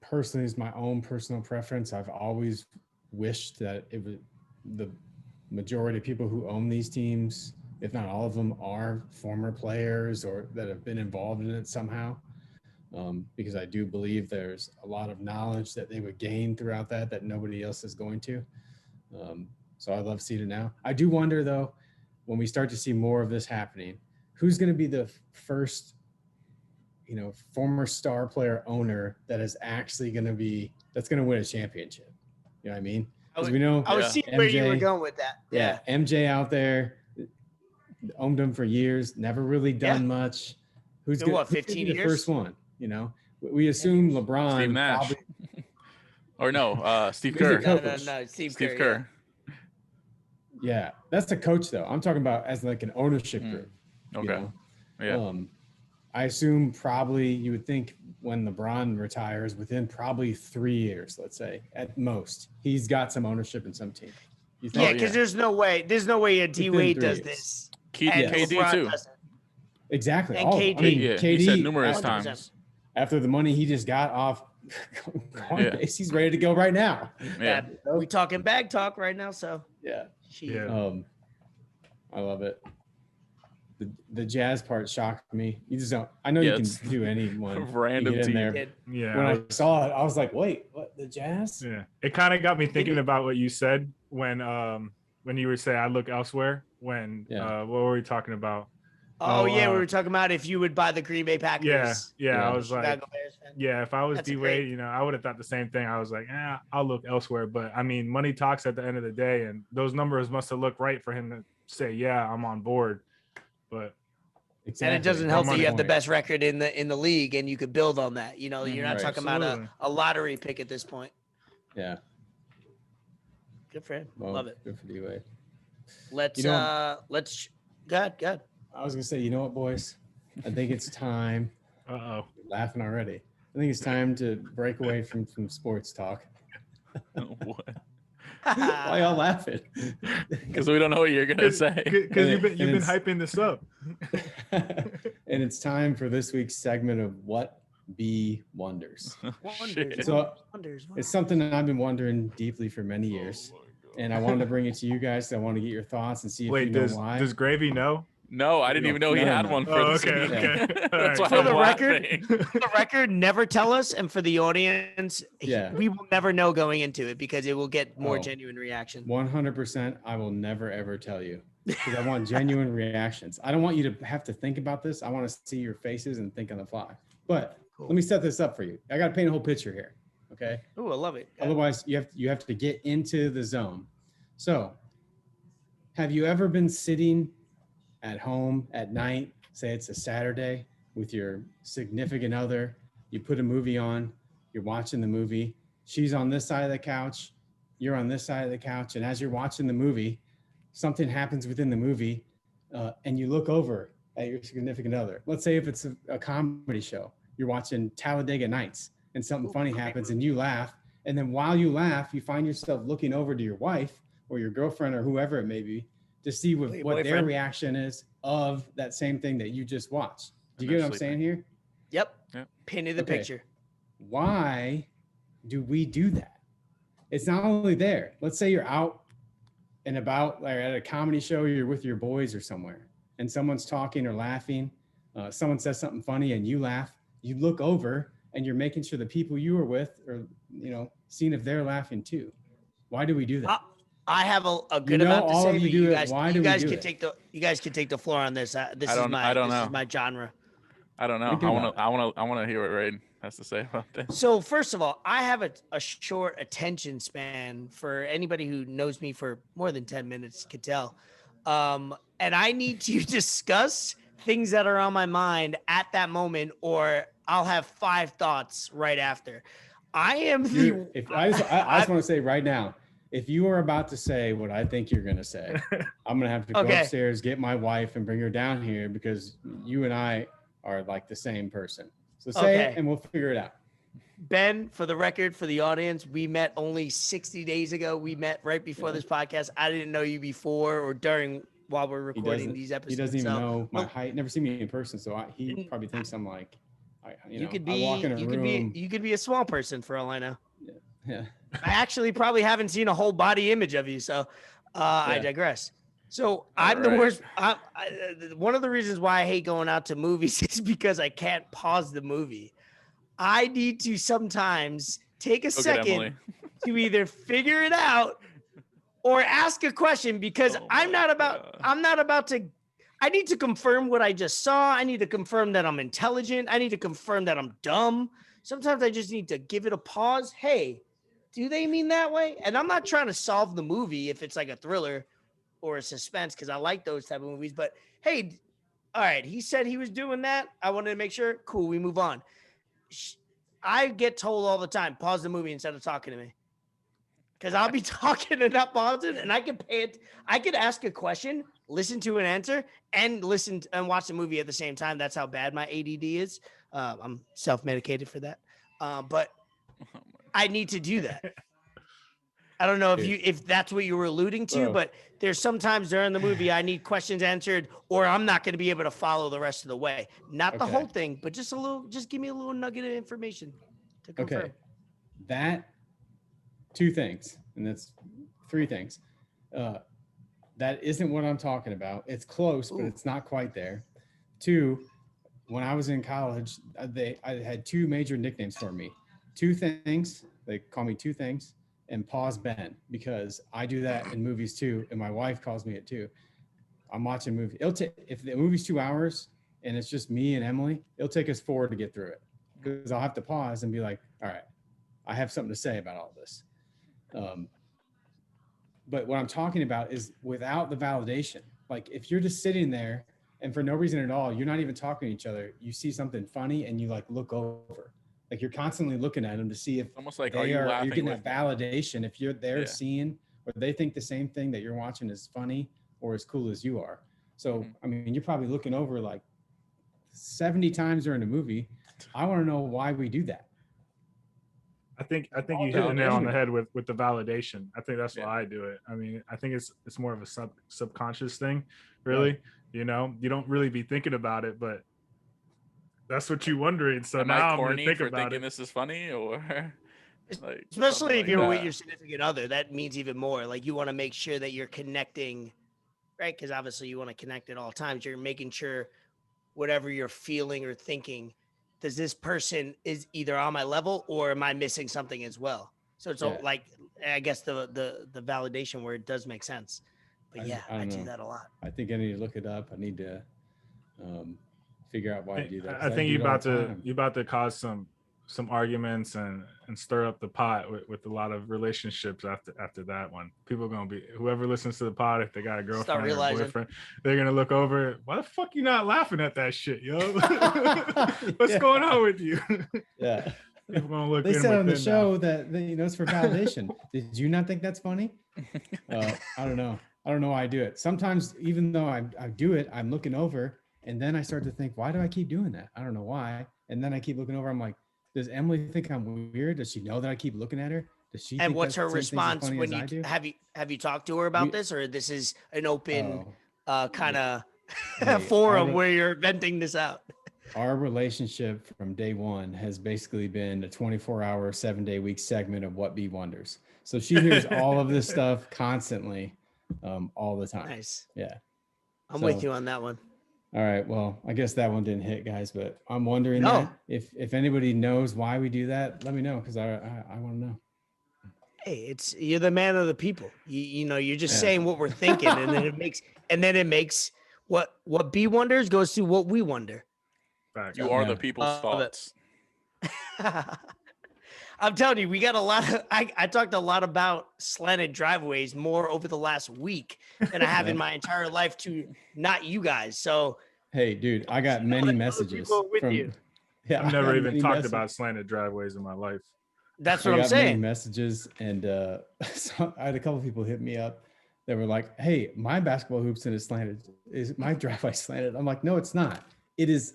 personally, is my own personal preference. I've always wished that it was the majority of people who own these teams, if not all of them, are former players or that have been involved in it somehow. Because I do believe there's a lot of knowledge that they would gain throughout that nobody else is going to. So I love seeing it now. I do wonder, though, when we start to see more of this happening, who's going to be the first, former star player owner that is actually that's going to win a championship. You know what I mean? Because we know I was seeing where you were going with that. Yeah, MJ out there owned them for years, never really done much. Who's Been, good? 15 the years? first one? We assume LeBron. Steve Nash. Probably, Or no, Steve Who's the Kerr. coach? No, Steve Steve Kerr. Kerr. Yeah, that's the coach though. I'm talking about as like an ownership group. Okay. Yeah. I assume probably you would think when LeBron retires, within probably 3 years, let's say at most, he's got some ownership in some team. Yeah, because there's no way a D Within Wade 3 does years. this. KD LeBron too. doesn't. Exactly. And All of them. I mean, Yeah, KD, he said numerous 100%. times. after the money he just got off Yeah. Coinbase, he's ready to go right now. Yeah. We talking bag talk right now, so Yeah. Yeah. I love it. The jazz part shocked me. You just don't. I know you can it's do anyone. random you get in team. there. Yeah. When I saw it, I was like, "Wait, what? The Jazz?" Yeah. It kind of got me thinking about what you said when you were saying I look elsewhere. When what were we talking about? Oh, yeah, we were talking about if you would buy the Green Bay Packers. Yeah. I was Chicago like, Bears fan. yeah, if I was That's D great. Wade, you know, I would have thought the same thing. I was like, I'll look elsewhere. But I mean, money talks at the end of the day, and those numbers must have looked right for him to say, yeah, I'm on board. But And it doesn't help that you have the point. best record in the league, and you could build on that. You know, you're not Right. talking about a lottery pick at this point. Yeah. Good for him. Well, Love it. Good for D-Wade. Let's You go ahead. I was gonna say, you know what, boys? I think it's time. uh-oh. Laughing already. I think it's time to break away from sports talk. What? Why y'all laughing? Because we don't know what you're gonna say. Because you've been And it's- hyping this up. And it's time for this week's segment of What Be Wonders. Wonders, So wonders. it's something that I've been wondering deeply for many years. And I wanted to bring it to you guys. I want to get your thoughts and see if Wait, you know does why. Gravy know? No, I didn't even know he No, had no. one for Oh, this okay, week. okay. All That's why right. For I'm the record, laughing. For the record, never tell us, and for the audience, Yeah. we will never know going into it because it will get more Oh. genuine reaction. 100%. I will never, ever tell you because I want genuine reactions. I don't want you to have to think about this. I want to see your faces and think on the fly. But let me set this up for you. I got to paint a whole picture here. Okay. Ooh, I love it. Otherwise, you have to get into the zone. So, have you ever been sitting at home at night, say it's a Saturday, with your significant other? You put a movie on, you're watching the movie. She's on this side of the couch, you're on this side of the couch, and as you're watching the movie, something happens within the movie, and you look over at your significant other. Let's say if it's a comedy show, you're watching Talladega Nights, and something funny happens, and you laugh. And then while you laugh, you find yourself looking over to your wife or your girlfriend or whoever it may be to see what their boyfriend. reaction is of that same thing that you just watched. Do you get what I'm saying here? Yep. Yep. Painted the Okay. picture. Why do we do that? It's not only there. Let's say you're out and about, like at a comedy show, you're with your boys or somewhere, and someone's talking or laughing. Someone says something funny and you laugh. You look over and you're making sure the people you were with are, seeing if they're laughing too. Why do we do that? I have a good You know amount to all say, of you but do you it. guys, Why you do we guys do can it? you guys can take the floor on this. This I is don't my know. my genre. I don't know. Think about I want to hear what Ray has to say about this. So first of all, I have a short attention span. For anybody who knows me for more than 10 minutes could tell. And I need to discuss things that are on my mind at that moment, or I'll have 5 thoughts right after. I am I just want to say right now, if you are about to say what I think you're going to say, I'm going to have to go Okay. upstairs, get my wife, and bring her down here because you and I are like the same person. So say Okay. it and we'll figure it out. Ben, for the record, for the audience, we met only 60 days ago. We met right before this podcast. I didn't know you before or during while we're recording these episodes. He doesn't even So, know my well, height. Never seen me in person, so he probably thinks I'm like, you could I be walk in a room. you could be a small person for all I know. Yeah. I actually probably haven't seen a whole body image of you, so I digress. So I'm the right. worst. One of the reasons why I hate going out to movies is because I can't pause the movie. I need to sometimes take a Go get second Emily. to either figure it out or ask a question because Oh I'm my not about to. I need to confirm what I just saw. I need to confirm that I'm intelligent. I need to confirm that I'm dumb. Sometimes I just need to give it a pause. Hey, do they mean that way? And I'm not trying to solve the movie if it's like a thriller or a suspense because I like those type of movies. But hey, all right, he said he was doing that. I wanted to make sure. Cool, we move on. I get told all the time, pause the movie instead of talking to me. Because I'll be talking and not pausing, and I can pay it. I could ask a question, listen to an answer, and listen and watch the movie at the same time. That's how bad my ADD is. I'm self-medicated for that. But I need to do that. I don't know Dude. if that's what you were alluding to, Bro. but there's sometimes during the movie I need questions answered, or I'm not going to be able to follow the rest of the way. Not the Okay. whole thing, but just a little. Just give me a little nugget of information to confirm. Okay. That 2 things, and that's 3 things. That isn't what I'm talking about. It's close, but Ooh. it's not quite there. 2, when I was in college, I had 2 major nicknames for me. 2 things. They call me 2 things, and Pause Ben, because I do that in movies too, and my wife calls me it too. I'm watching a movie. If the movie's 2 hours and it's just me and Emily, it'll take us 4 to get through it, because I'll have to pause and be like, all right, I have something to say about all this. But what I'm talking about is without the validation. Like if you're just sitting there and for no reason at all, you're not even talking to each other, you see something funny and you like look over. Like you're constantly looking at them to see if Almost like, you're getting with that validation, if they're Yeah. seeing or they think the same thing that you're watching is funny or as cool as you are. So, I mean, you're probably looking over like 70 times during the movie. I want to know why we do that. I think you hit the nail on the head with the validation. I think that's why I do it. I mean, I think it's more of a subconscious thing, really. Right. You know, you don't really be thinking about it, but that's what you're wondering. So now I'm going to think about it. This is funny, or like, especially if you're with your significant other, that means even more. Like you want to make sure that you're connecting, right? Because obviously you want to connect at all times. You're making sure whatever you're feeling or thinking, does this person is either on my level or am I missing something as well? So it's all like, I guess the validation where it does make sense. But I do that a lot. I think I need to look it up. I need to figure out why I do that. I think you're about to cause some arguments and stir up the pot with a lot of relationships after that one. People are gonna be, whoever listens to the pod, if they got a girlfriend or a boyfriend, they're gonna look over. Why the fuck you not laughing at that shit, yo? What's going on with you? Yeah. People gonna look. They said on the show that it's for validation. Did you not think that's funny? I don't know. I don't know why I do it. Sometimes, even though I do it, I'm looking over, and then I start to think, why do I keep doing that? I don't know why. And then I keep looking over. I'm like, does Emily think I'm weird? Does she know that I keep looking at her? Does she? And what's her response when you have you talked to her about this, or this is an open kind of forum where you're venting this out? Our relationship from day one has basically been a 24-hour, 7-day-week segment of What Be Wonders. So she hears all of this stuff constantly, all the time. Nice. Yeah. I'm with you on that one. All right. Well, I guess that one didn't hit, guys, but I'm wondering that if anybody knows why we do that, let me know, because I want to know. Hey, you're the man of the people. You know, you're just saying what we're thinking, and then it makes what Be Wonders goes to what we wonder. You are the people's thoughts. I'm telling you, we got a lot of. I talked a lot about slanted driveways more over the last week than I have in my entire life to not you guys. So, hey, dude, I got many messages from you. Yeah, I've never even talked about slanted driveways in my life. That's what I'm saying. Many messages, and so I had a couple of people hit me up that were like, "Hey, my basketball hoops in is slanted. Is my driveway slanted?" I'm like, "No, it's not. It is."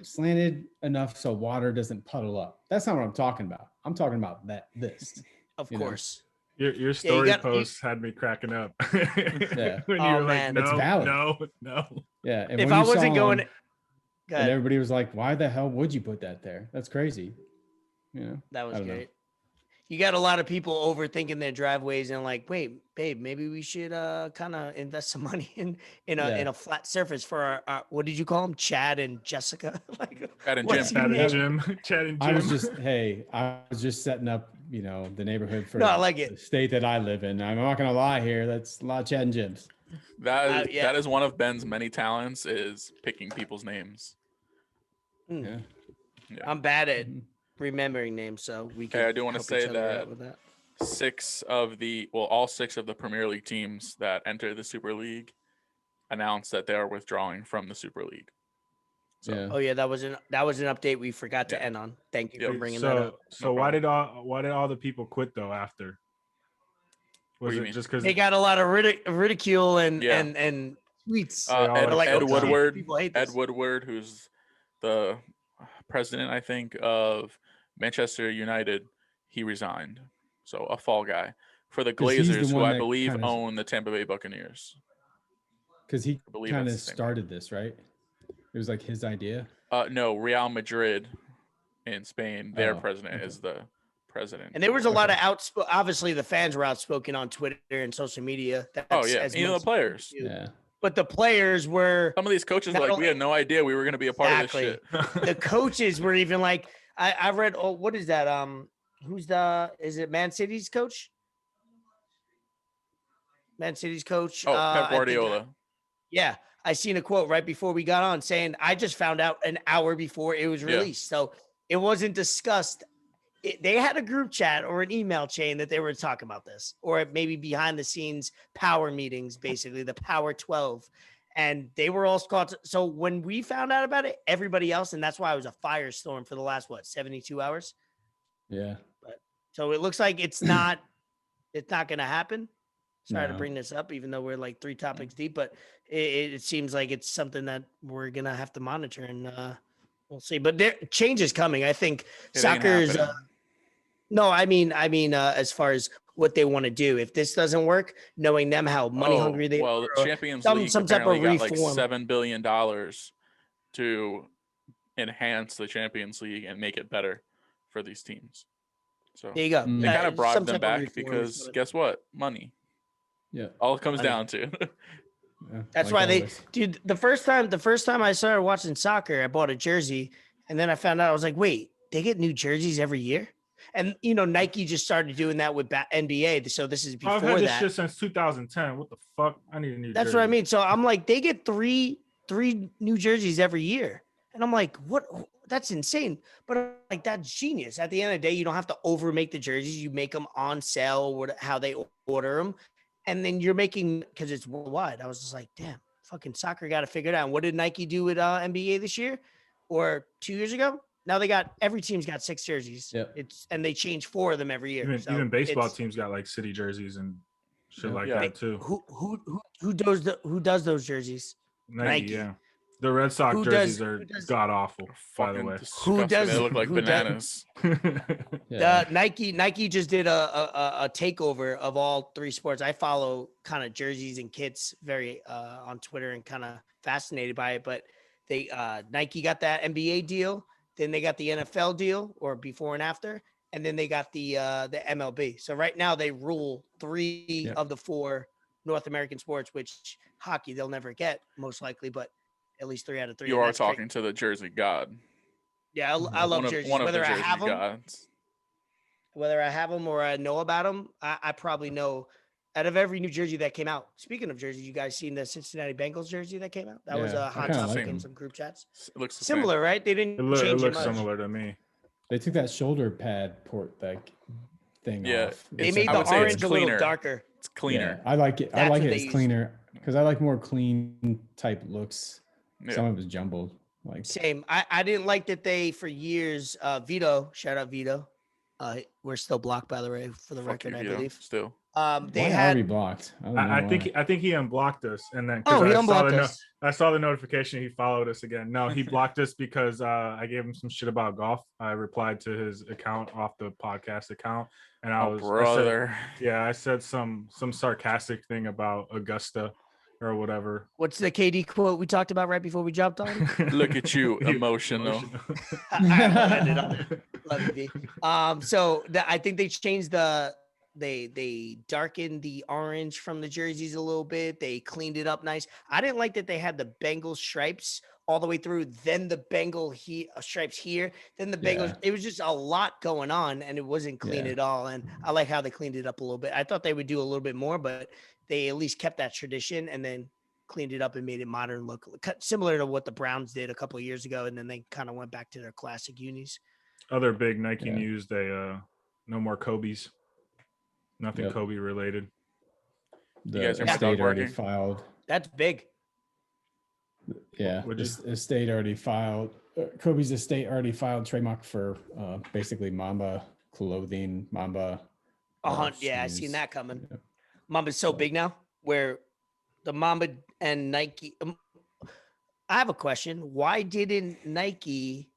Slanted enough so water doesn't puddle up. That's not what I'm talking about. I'm talking about this. Of course. Your story post had me cracking up. Yeah. When you were like, it's valid. No. Yeah. And if I wasn't going, and everybody was like, "Why the hell would you put that there? That's crazy." That was great. You got a lot of people overthinking their driveways and like, wait, babe, maybe we should kind of invest some money in a flat surface for our what did you call them? Chad and Jessica? Chad and Jim. Chad and Jim. I was just setting up, the neighborhood for the state that I live in. I'm not gonna lie here. That's a lot of Chad and Jims. That is one of Ben's many talents, is picking people's names. Yeah. I'm bad at remembering names, so we can. I do want to say that all 6 of the Premier League teams that enter the Super League announced that they are withdrawing from the Super League. So, that was an update we forgot to end on. Thank you for bringing that up. So why did all the people quit though after? Was it just because they got a lot of ridicule and tweets? Ed Woodward, who's the president, I think, of Manchester United, he resigned. So a fall guy. for the 'Cause he's the Glazers, who one I that believe kinda- own the Tampa Bay Buccaneers. Because he I believe kind of that's the same started this, right? It was like his idea. No, Real Madrid in Spain, their Oh, president okay. is the president. And there was a lot Okay. of obviously the fans were outspoken on Twitter and social media. Oh That's yeah, as even the most players. do. Yeah. But the players were Some of these coaches Not like we only- had no idea we were going to be a part of this shit. the coaches were even like, I read, oh, what is that? Is it Man City's coach? Man City's coach. Oh, I Pep think- Guardiola. yeah, I seen a quote right before we got on saying, I just found out an hour before it was Yeah. released. So it wasn't discussed. They had a group chat or an email chain that they were talking about this, or maybe behind the scenes power meetings, basically the Power 12. And they were all caught. So when we found out about it, everybody else, and that's why it was a firestorm for the last, 72 hours. Yeah. So it looks like it's not going to happen. Sorry to No. bring this up, even though we're like 3 topics deep, but it seems like it's something that we're going to have to monitor, and we'll see. But there change is coming. I think It ain't soccer is happening. no, I mean, as far as what they want to do, if this doesn't work, knowing them how money hungry they well, are, the Champions some- League some type of apparently got like reform. $7 billion to enhance the Champions League and make it better for these teams. So there you go. Mm. they kind of brought some them type of back reform is because what- guess what? Money. Yeah. All it comes Money. down to. Yeah, That's like why they, always. dude. The first time I started watching soccer, I bought a jersey, and then I found out I was like, wait, they get new jerseys every year, and Nike just started doing that with NBA. So this is I've before had this that. shit since 2010. What the fuck? I need a new. That's jersey. what I mean. So I'm like, they get three new jerseys every year, and I'm like, what? That's insane. But I'm like, that's genius. At the end of the day, you don't have to overmake the jerseys. You make them on sale, or how they order them, and then you're making, because it's worldwide. I was just like, damn, fucking soccer got to figure it out. And what did Nike do with NBA this year or 2 years ago? Now every team's got 6 jerseys. Yep. And they change 4 of them every year. So Even baseball it's- teams got like city jerseys and shit Yeah. like Yeah. that too. Who does those jerseys? Nike. Yeah. The Red Sox Who jerseys does- are who does- god awful, by the Fucking way. disgusting. does- They look like who bananas. Yeah. Nike just did a takeover of all 3 sports. I follow kind of jerseys and kits very on Twitter and kind of fascinated by it. But they Nike got that NBA deal, then they got the NFL deal, or before and after, and then they got the MLB. So right now they rule 3 Yep. of the 4 North American sports, which hockey they'll never get most likely, but at least 3 out of 3. You and are that's great. talking to the Jersey God. Yeah, I love jerseys. One of Whether the I Jersey have them, gods. whether I have them or I know about them, I probably know out of every new jersey that came out. Speaking of jerseys, you guys seen the Cincinnati Bengals jersey that came out? That was Yeah, a I hot kinda topic like in 'em. some group chats. It looks the same. Similar, right? They didn't It change looks much. similar to me. They took that shoulder pad port thing Yeah, off. They It's- made I the would say it's orange a little cleaner. darker. It's cleaner. Yeah, I like it. I That's like what it they as use. cleaner because I like more clean type looks. Yeah. Some of it's jumbled. Like Same. I didn't like that they for years. Vito, shout out Vito. We're still blocked, by the way, for the Fuck you, record, I Vito, believe. Still. They why are we had. blocked? I don't know I think why. he unblocked us, and then Oh, he I saw unblocked us. I saw the notification he followed us again. No, he blocked us because I gave him some shit about golf. I replied to his account off the podcast account, and I said, Brother. I said some sarcastic thing about Augusta or whatever. What's the KD quote we talked about right before we jumped on? Look at you, emotional. I ended up there. Love you, V. So I think they changed they darkened the orange from the jerseys a little bit. They cleaned it up nice. I didn't like that they had the Bengals stripes all the way through, then the Bengal stripes here, then the Bengals. Yeah. It was just a lot going on, and it wasn't clean Yeah. at all. And I like how they cleaned it up a little bit. I thought they would do a little bit more, but they at least kept that tradition and then cleaned it up and made it modern look, similar to what the Browns did a couple of years ago, and then they kind of went back to their classic unis. Other big Nike Yeah. news: they no more Kobe's. Nothing Yep. Kobe related. The guys hear my estate dog already barking? filed. That's big. Yeah, What'd you- the estate already filed. Kobe's estate already filed trademark for basically Mamba clothing, Mamba. Yeah, I seen shoes. that coming. Yeah. Mamba's so So- big now, where the Mamba and Nike. I have a question. Why didn't Nike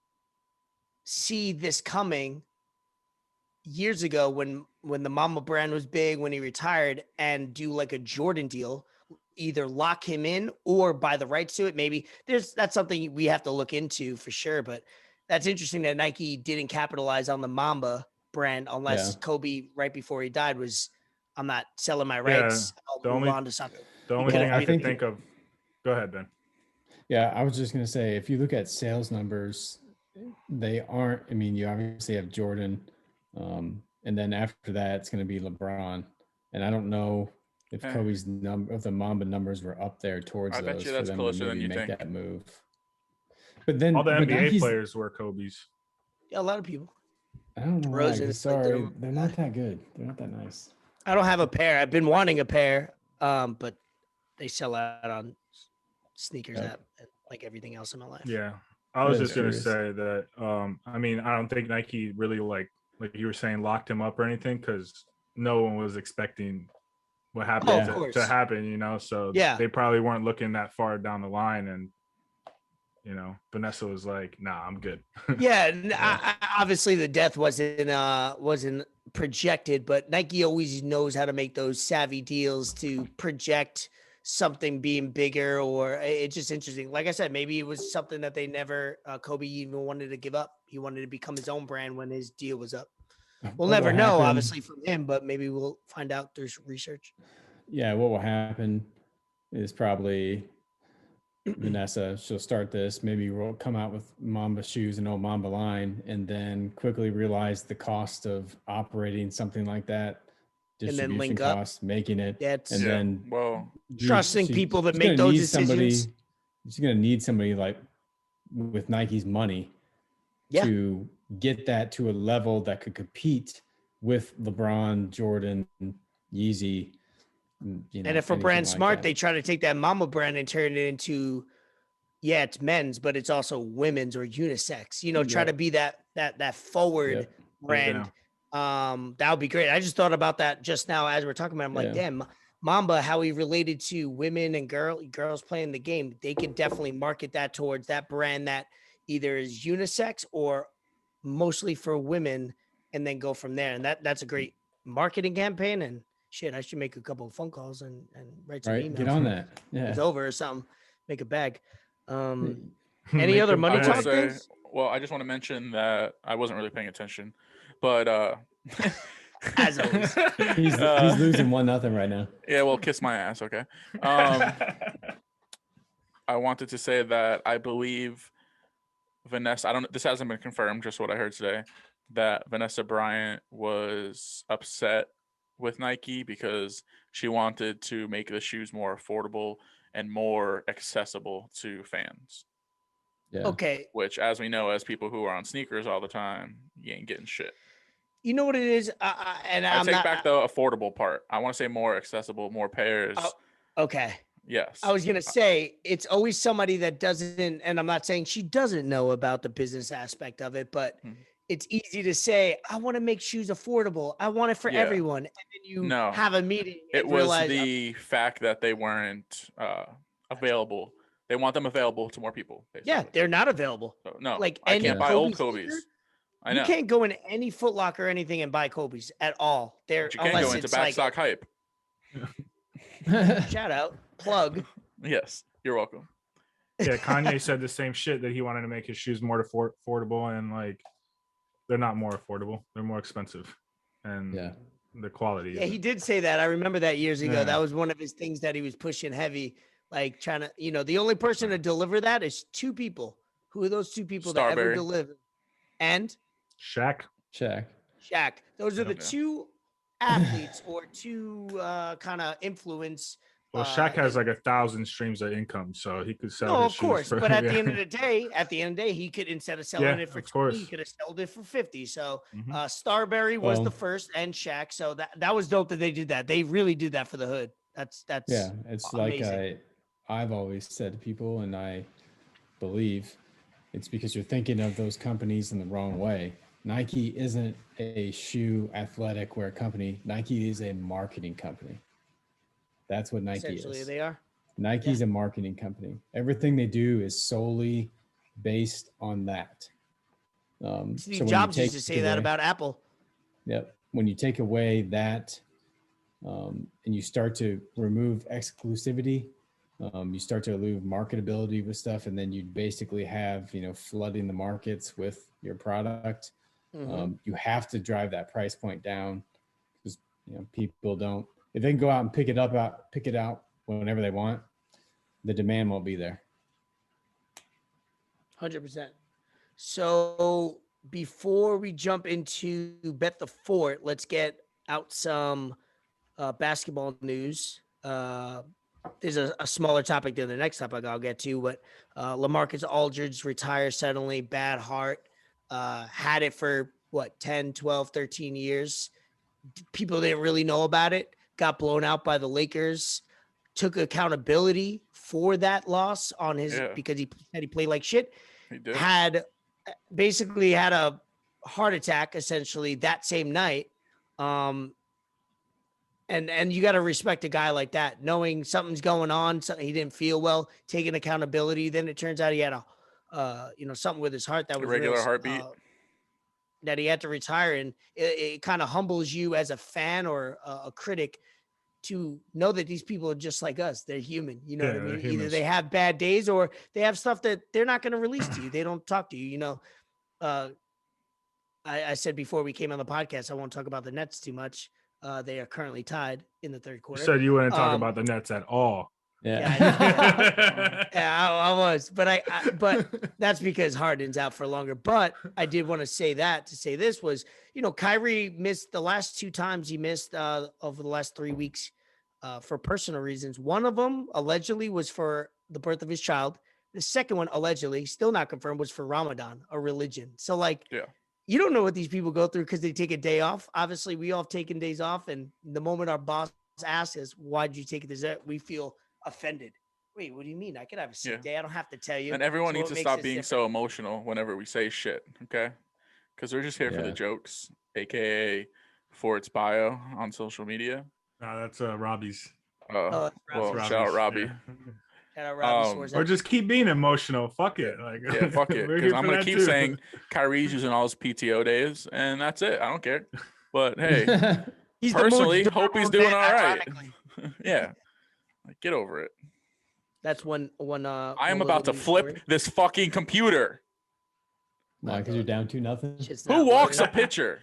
see this coming years ago when the Mamba brand was big, when he retired, and do like a Jordan deal, either lock him in or buy the rights to it. Maybe that's something we have to look into for sure. But that's interesting that Nike didn't capitalize on the Mamba brand unless Kobe right before he died was, I'm not selling my rights. the I'll move only on to something. the only thing I can think of. Go ahead, Ben. Yeah, I was just gonna say, if you look at sales numbers, they aren't. I mean, you obviously have Jordan, and then after that, it's gonna be LeBron. And I don't know if Kobe's if the Mamba numbers were up there towards those for them to maybe make that move. But then all the NBA Nike's, players were Kobe's. Yeah, a lot of people. I don't know why. Sorry, they're not that good. They're not that nice. I don't have a pair. I've been wanting a pair, but they sell out on sneakers app like everything else in my life. Yeah. I was just going to say that, I mean, I don't think Nike really like you were saying, locked him up or anything, because no one was expecting what happened to happen, you know? So they probably weren't looking that far down the line. And, you know, Vanessa was like, nah, I'm good. Obviously the death wasn't projected, but Nike always knows how to make those savvy deals to project something being bigger, or it's just interesting. Like I said, maybe it was something that they never, Kobe even wanted to give up. He wanted to become his own brand when his deal was up. We'll never know, obviously, from him, but maybe we'll find out through research. Yeah, what will happen is probably Vanessa, she'll start this. Maybe we'll come out with Mamba shoes and old Mamba line, and then quickly realize the cost of operating something like that. Distribution costs, making it, then trusting people that make those decisions. She's going to need somebody like with Nike's money to get that to a level that could compete with LeBron, Jordan, Yeezy. You know, and if a brand like smart, that. they try to take that Mamba brand and turn it into, it's men's, but it's also women's or unisex. You know, try to be that forward brand. That would be great. I just thought about that just now as we're talking about. I'm like, damn, Mamba, how he related to women and girls playing the game. They could definitely market that towards that brand that either is unisex or mostly for women, and then go from there. And that's a great marketing campaign. And shit, I should make a couple of phone calls and write some emails. Get on that. Yeah, it's over or something. Make a bag. Any other money talk things? Well, I just want to mention that I wasn't really paying attention, but as always, he's losing 1-0 right now. Yeah, well, kiss my ass, okay. I wanted to say that I believe Vanessa. This hasn't been confirmed, just what I heard today, that Vanessa Bryant was upset with Nike because she wanted to make the shoes more affordable and more accessible to fans. Yeah. Okay. Which, as we know, as people who are on sneakers all the time, you ain't getting shit. You know what it is? I take back the affordable part. I want to say more accessible, more pairs. Okay. Yes. I was going to say, it's always somebody that doesn't, and I'm not saying she doesn't know about the business aspect of it, but it's easy to say, I want to make shoes affordable. I want it for everyone. And then you have a meeting. It was the fact that they weren't available. They want them available to more people. Basically. Yeah, they're not available. So, no, like I can't buy old Kobe's. I know. You can't go in any Foot Locker or anything and buy Kobe's at all. But you can't go into Backstock Hype. Shout out. Plug. Yes, you're welcome. Yeah, Kanye said the same shit, that he wanted to make his shoes more affordable, and like they're not more affordable, they're more expensive, and the quality. Yeah, he did say that. I remember that years ago. That was one of his things that he was pushing heavy, like trying to, the only person to deliver that is two people. Who are those two people that ever deliver? And Shaq. Those are the two athletes or two kind of influence. Well, Shaq has like 1,000 streams of income, so he could sell. No, of course, but at the end of the day, he could, instead of selling it for 20, he could have sold it for 50. So Starberry was the first, and Shaq. So that was dope that they did that. They really did that for the hood. That's it's amazing. Like I've always said to people, and I believe it's because you're thinking of those companies in the wrong way. Nike isn't a shoe athletic wear company. Nike is a marketing company. That's what Nike is. They are. Nike's a marketing company. Everything they do is solely based on that. Steve Jobs used to say that about Apple. Yep. When you take away that, and you start to remove exclusivity, you start to lose marketability with stuff, and then you basically have, flooding the markets with your product. You have to drive that price point down because people don't. If they can go out and pick it out whenever they want, the demand won't be there. 100%. So before we jump into Bet the Fort, let's get out some basketball news. There's a smaller topic than the next topic I'll get to, but LaMarcus Aldridge retires suddenly, bad heart, had it for 10, 12, 13 years. People didn't really know about it, got blown out by the Lakers, took accountability for that loss on his because he said he played like shit. He did. Basically had a heart attack essentially that same night. And you got to respect a guy like that, knowing something's going on. He didn't feel well, taking accountability. Then it turns out he had something with his heart that was a regular heartbeat that he had to retire. And it kind of humbles you as a fan or a critic to know that these people are just like us. They're human. You know what I mean? Either they have bad days or they have stuff that they're not going to release to you. They don't talk to you. I said before we came on the podcast, I won't talk about the Nets too much. They are currently tied in the third quarter. You said you wouldn't talk about the Nets at all. Yeah, I was, but but that's because Harden's out for longer. But I did want to say that to say this was, Kyrie missed the last 2 times he missed over the last 3 weeks for personal reasons. One of them allegedly was for the birth of his child. The second one, allegedly, still not confirmed, was for Ramadan, a religion. So you don't know what these people go through because they take a day off. Obviously, we all have taken days off. And the moment our boss asks us, why did you take this day? We feel offended. Wait, what do you mean? I could have a sick day. I don't have to tell you. And everyone needs to stop being so emotional whenever we say shit, okay? Because we're just here for the jokes, a.k.a. Ford's bio on social media. No, that's Robbie's. Well, shout out Robbie. Yeah. Shout out Robbie. Or just keep being emotional. Fuck it. Fuck it. Because I'm going to keep saying Kyrie's using all his PTO days, and that's it. I don't care. But, hey, personally, hope he's doing all right. Yeah. Get over it. That's one. I am about to flip this fucking computer. Why? Because you're down 2-0. Who walks a pitcher?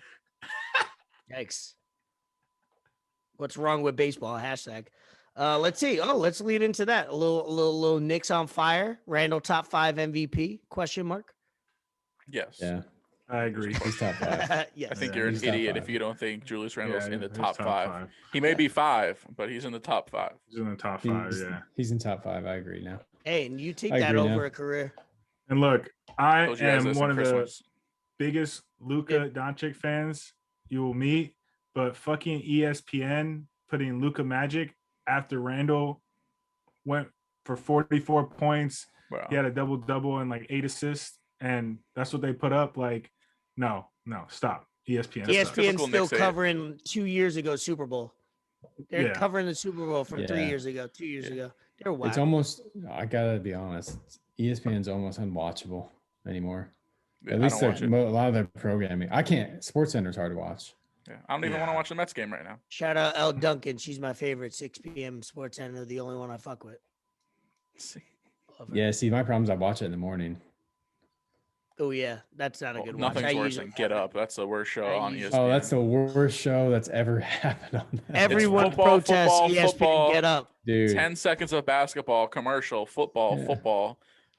Yikes! What's wrong with baseball? Hashtag. Let's see. Let's lead into that. A little Knicks on fire. Randall top 5 MVP? Question mark. Yes. Yeah. I agree. He's top 5. Yes. I think you're an idiot if you don't think Julius Randle's in the top 5. He may be 5, but he's in the top 5. He's in the top 5, He's in top 5. I agree now. Hey, and you take that over a career. And look, I am one of the biggest Luka Doncic fans you will meet, but fucking ESPN putting Luka Magic after Randall went for 44 points. Wow. He had a double-double and 8 assists, and that's what they put up. No, stop. ESPN's still covering 2 years ago Super Bowl. They're covering the Super Bowl from 3 years ago, 2 years ago. They're wild. It's almost, I gotta be honest, ESPN's almost unwatchable anymore. Yeah, at least a lot of their programming. I can't. SportsCenter's hard to watch. Yeah, I don't even want to watch the Mets game right now. Shout out Elle Duncan. She's my favorite. 6 p.m. SportsCenter, the only one I fuck with. Yeah, see, my problem is I watch it in the morning. Oh, yeah. That's not a good one. Nothing's worse than Get Up. That's the worst show on ESPN. Oh, that's the worst show that's ever happened on that. Everyone protests ESPN football. Get Up. Dude. 10 seconds of basketball, commercial, football,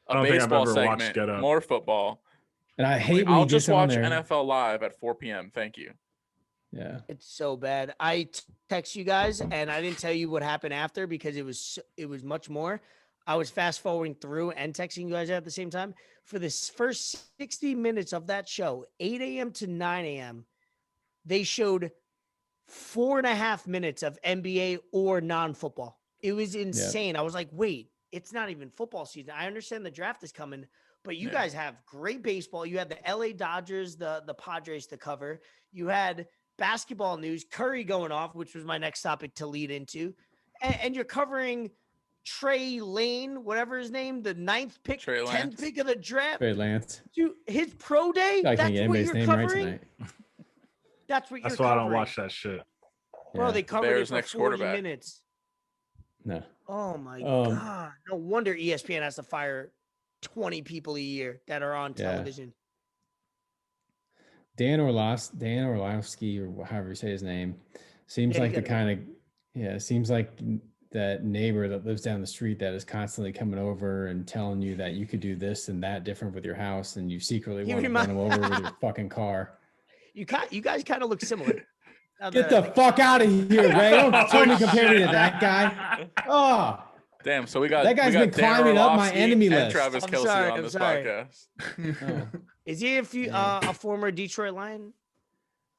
a baseball segment, more football. And I hate when I'll just watch there. NFL Live at 4 p.m. Thank you. Yeah. It's so bad. I text you guys and I didn't tell you what happened after because it was much more. I was fast forwarding through and texting you guys at the same time. For this first 60 minutes of that show, 8 a.m. to 9 a.m., they showed 4.5 minutes of NBA or non-football. It was insane. I was like, wait, it's not even football season. I understand the draft is coming, but you guys have great baseball. You had the LA Dodgers, the Padres to cover. You had basketball news, Curry going off, which was my next topic to lead into. And you're covering Trey Lane, whatever his name, the 9th pick, 10th pick of the draft. Trey Lance. Dude, his pro day, I that's can't get what anybody's you're name covering? right tonight. That's what That's you're why I covering. don't watch that shit. Bro, Yeah. they covered Bears' it for next 40 quarterback. minutes. No. Oh my God. No wonder ESPN has to fire 20 people a year that are on television. Dan Orlovsky, or however you say his name, seems like the kind of seems like that neighbor that lives down the street that is constantly coming over and telling you that you could do this and that different with your house, and you secretly want to run him over with your fucking car. You guys kind of look similar. Get the fuck out of here, Ray! Don't tell me compare me to that guy. Oh, damn! So we got that guy's been Dan climbing up my Orlovsky enemy and list. Travis Kelce on this podcast. Oh. Is he a former Detroit Lion?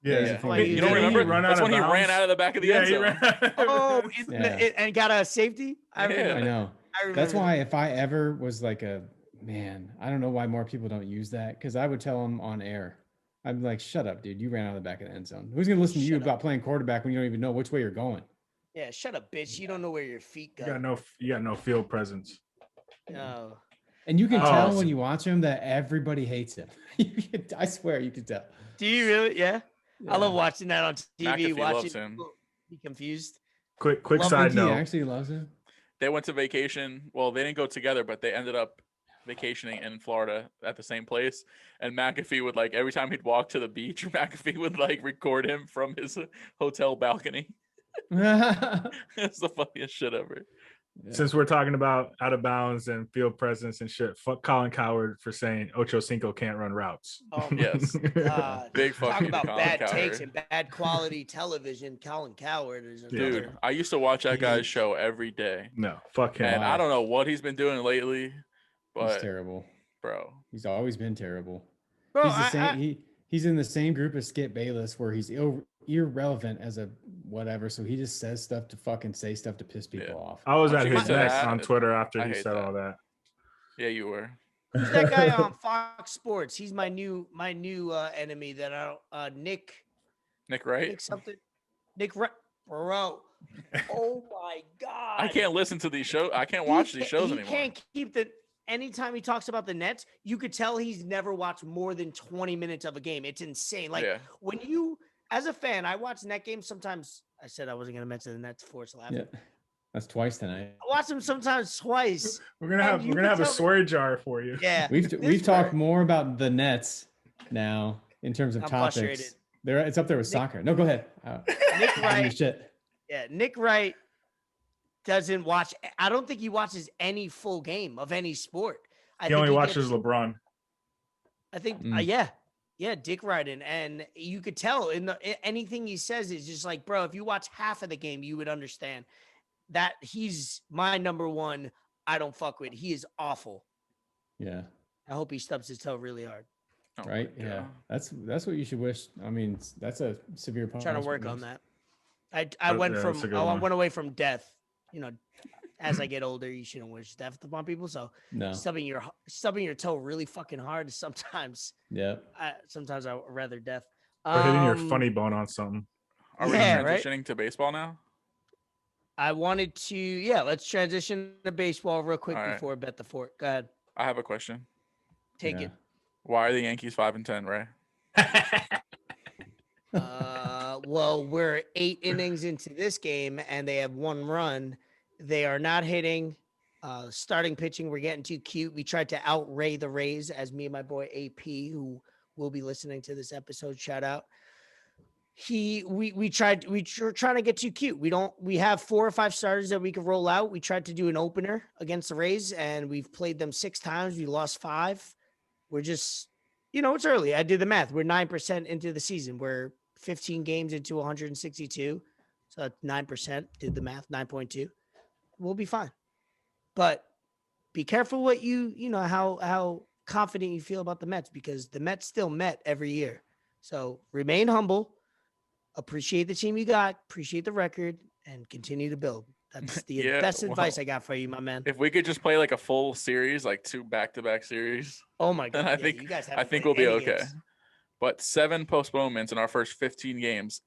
Yeah. You don't remember? That's when he ran out of the back of the end zone. And got a safety? I know. That's why if I ever was like I don't know why more people don't use that, because I would tell him on air. I'd be like, shut up, dude. You ran out of the back of the end zone. Who's going to listen to you about playing quarterback when you don't even know which way you're going? Yeah, shut up, bitch. You don't know where your feet go. You got no field presence. No. And you can tell when you watch him that everybody hates him. I swear you can tell. Do you really? Yeah. I love watching that on TV. McAfee loves him. Be confused. Quick side note. He actually loves him. They went to vacation. Well, they didn't go together, but they ended up vacationing in Florida at the same place. And McAfee would every time he'd walk to the beach, McAfee would record him from his hotel balcony. It's the funniest shit ever. Yeah. Since we're talking about out of bounds and field presence and shit, fuck Colin Coward for saying Ocho Cinco can't run routes. Oh yes, big fuck. Talk about Colin bad Coward. takes and bad quality television. Colin Coward is dude. I used to watch that guy's show every day. No, fuck him. And I don't know what he's been doing lately, but he's terrible, bro. He's always been terrible. Bro, he's the same. He's in the same group as Skip Bayless, where he's irrelevant as a whatever. So he just says stuff to fucking say stuff to piss people off. I was at his neck on Twitter after he said all that. Yeah, you were. Who's that guy on Fox Sports? He's my new enemy that I don't. Nick Wright. Nick something. Nick Wright, bro. Oh my God. I can't listen to these shows. I can't watch these shows anymore. He can't keep anytime he talks about the Nets, you could tell he's never watched more than 20 minutes of a game. It's insane. When you, as a fan, I watch net games sometimes. I said I wasn't going to mention the Nets before it's laughing. Yeah, that's twice tonight. I watch them sometimes twice. We're gonna have a swear jar for you. Yeah, we've talked more about the Nets now in terms of topics. Frustrated. It's up there with soccer. No, go ahead. Nick Wright. Shit. Yeah, Nick Wright doesn't watch. I don't think he watches any full game of any sport. He only watches LeBron. I think, Dick Wright, and you could tell anything he says is just bro. If you watch half of the game, you would understand that he's my number one. I don't fuck with. He is awful. Yeah. I hope he stubs his toe really hard. Oh right. Yeah. That's what you should wish. I mean, that's a severe problem. Trying to work on that. I went away from death. As I get older, you shouldn't wish death upon people. So stubbing your toe really fucking hard is sometimes. Yeah. Sometimes I would rather death. Or hitting your funny bone on something. Are we transitioning to baseball now? I wanted to. Let's transition to baseball real quick before Bet the Fort. Go ahead. I have a question. Take it. Why are the Yankees 5-10, Ray? Well, we're 8 innings into this game, and they have 1 run. They are not hitting. Starting pitching, we're getting too cute. We tried to out-Ray the Rays, as me and my boy AP, who will be listening to this episode, shout out. We trying to get too cute. We have 4 or 5 starters that we could roll out. We tried to do an opener against the Rays, and we've played them 6 times. We lost 5. We're just, it's early. I did the math. We're 9% into the season. We're 15 games into 162. So that's 9%. Did the math, 9.2. We'll be fine. But be careful what how confident you feel about the Mets, because the Mets still Met every year. So remain humble, appreciate the team you got, appreciate the record, and continue to build. That's the best advice I got for you, my man. If we could just play a full series, 2 back-to-back series. Oh my God. I think we'll be okay. Games. But 7 postponements in our first 15 games.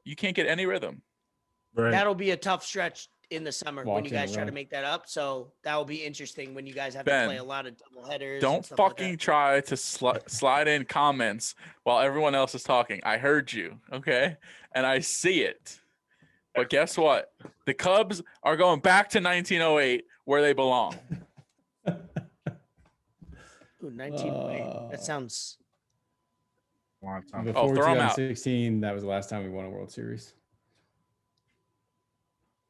You can't get any rhythm. Right. That'll be a tough stretch in the summer when Walk you in a guys try to row. make that up. So that will be interesting when you guys have to Ben, play a lot of double headers. Don't and stuff like fucking that. try to slide in comments while everyone else is talking. I heard you, okay? And I see it. But guess what? The Cubs are going back to 1908 where they belong. Ooh, 1908. That sounds. Long time. Before throw 'em out. 2016, that was the last time we won a World Series.